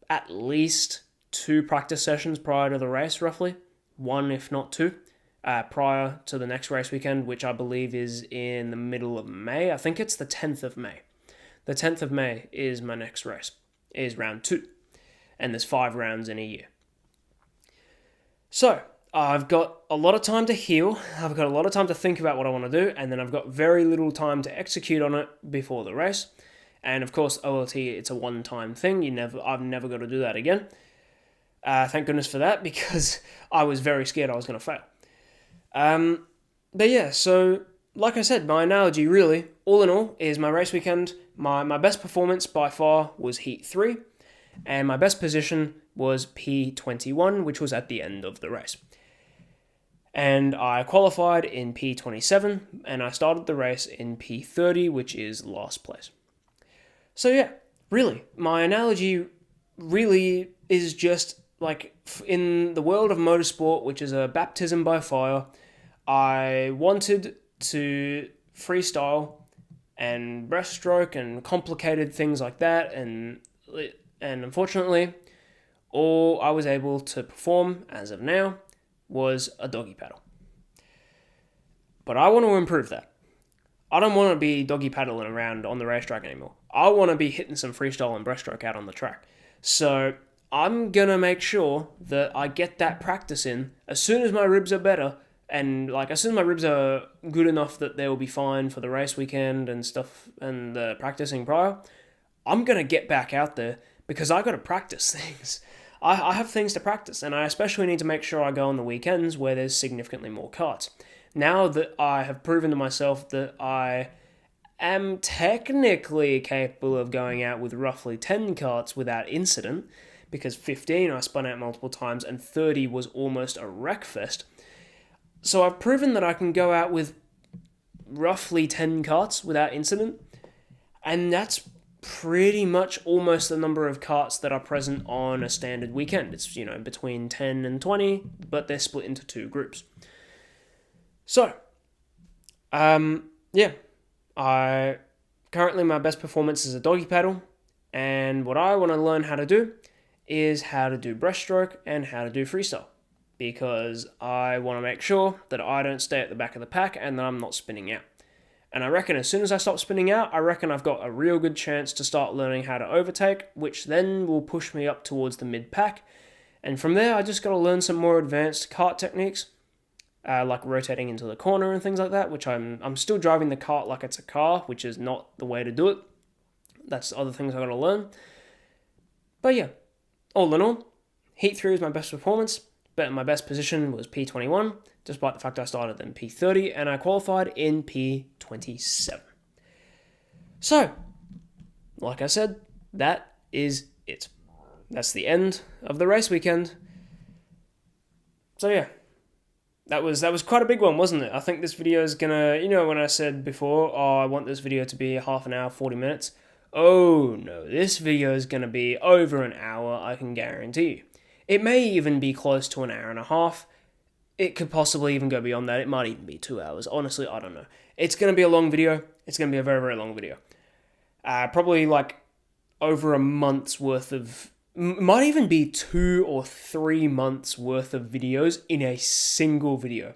S1: at least 2 practice sessions prior to the race, roughly. 1, if not 2, prior to the next race weekend, which I believe is in the middle of May. I think it's the 10th of May. The 10th of May is my next race, is round 2. And there's 5 rounds in a year. So, I've got a lot of time to heal, I've got a lot of time to think about what I want to do, and then I've got very little time to execute on it before the race. And of course, OLT, it's a one-time thing. I've never got to do that again. Thank goodness for that, because I was very scared I was going to fail. But yeah, so like I said, my analogy really, all in all, is my race weekend. My best performance by far was Heat 3, and my best position was P21, which was at the end of the race. And I qualified in P27, and I started the race in P30, which is last place. So yeah, really, my analogy really is just in the world of motorsport, which is a baptism by fire. I wanted to freestyle and breaststroke and complicated things like that, and unfortunately, all I was able to perform as of now was a doggy paddle. But I want to improve that. I don't want to be doggy paddling around on the racetrack anymore. I want to be hitting some freestyle and breaststroke out on the track. So I'm going to make sure that I get that practice in as soon as my ribs are better, and as soon as my ribs are good enough that they will be fine for the race weekend and stuff and the practicing prior, I'm going to get back out there because I got to practice things. I have things to practice, and I especially need to make sure I go on the weekends where there's significantly more karts. Now that I have proven to myself that I am technically capable of going out with roughly 10 karts without incident, because 15 I spun out multiple times and 30 was almost a wreck fest. So I've proven that I can go out with roughly 10 karts without incident, and that's pretty much almost the number of karts that are present on a standard weekend. It's, between 10 and 20, but they're split into 2 groups. So, yeah, currently my best performance is a doggy paddle, and what I want to learn how to do is how to do breaststroke and how to do freestyle, because I want to make sure that I don't stay at the back of the pack and that I'm not spinning out. And I reckon as soon as I stop spinning out, I reckon I've got a real good chance to start learning how to overtake, which then will push me up towards the mid-pack. And from there, I just got to learn some more advanced kart techniques, like rotating into the corner and things like that, which I'm still driving the kart like it's a car, which is not the way to do it. That's other things I gotta learn. But yeah, all in all, Heat 3 was my best performance, but my best position was P21, despite the fact I started in P30 and I qualified in P27. So, like I said, that is it. That's the end of the race weekend. So yeah, that was quite a big one, wasn't it? I think this video is gonna, when I said before, oh, I want this video to be half an hour, 40 minutes. Oh no, this video is gonna be over an hour, I can guarantee you. It may even be close to an hour and a half. It could possibly even go beyond that. It might even be 2 hours. Honestly, I don't know. It's gonna be a long video. It's gonna be a very, very long video. Probably like over a month's worth of, might even be 2 or 3 months worth of videos in a single video.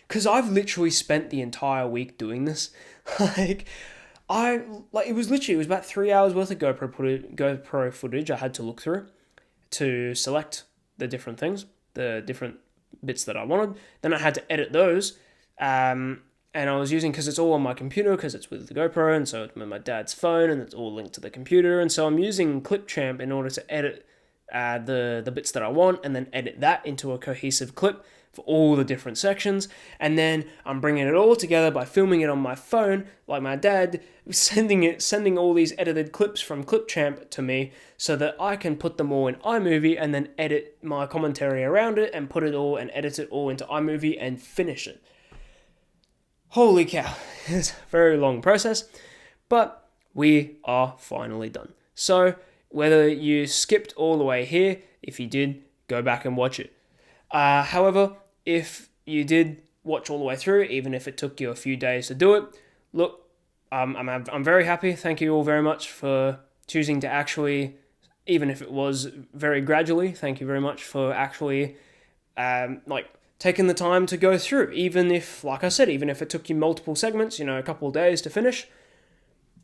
S1: Because I've literally spent the entire week doing this. it was about 3 hours worth of GoPro footage I had to look through to select the different things, the different bits that I wanted. Then I had to edit those. And I was using, because it's all on my computer, because it's with the GoPro, and so it's with my dad's phone, and it's all linked to the computer, and so I'm using Clipchamp in order to edit the bits that I want, and then edit that into a cohesive clip for all the different sections, and then I'm bringing it all together by filming it on my phone, like my dad, sending all these edited clips from Clipchamp to me, so that I can put them all in iMovie, and then edit my commentary around it, and put it all, and edit it all into iMovie, and finish it. Holy cow, it's a very long process, but we are finally done. So, whether you skipped all the way here, if you did, go back and watch it. However, if you did watch all the way through, even if it took you a few days to do it, look, I'm very happy. Thank you all very much for choosing to actually, even if it was very gradually, thank you very much for actually, taking the time to go through, even if, like I said, even if it took you multiple segments, a couple of days to finish,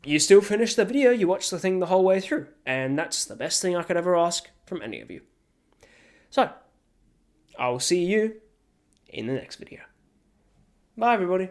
S1: you still finished the video, you watched the thing the whole way through, and that's the best thing I could ever ask from any of you. So, I will see you in the next video. Bye, everybody.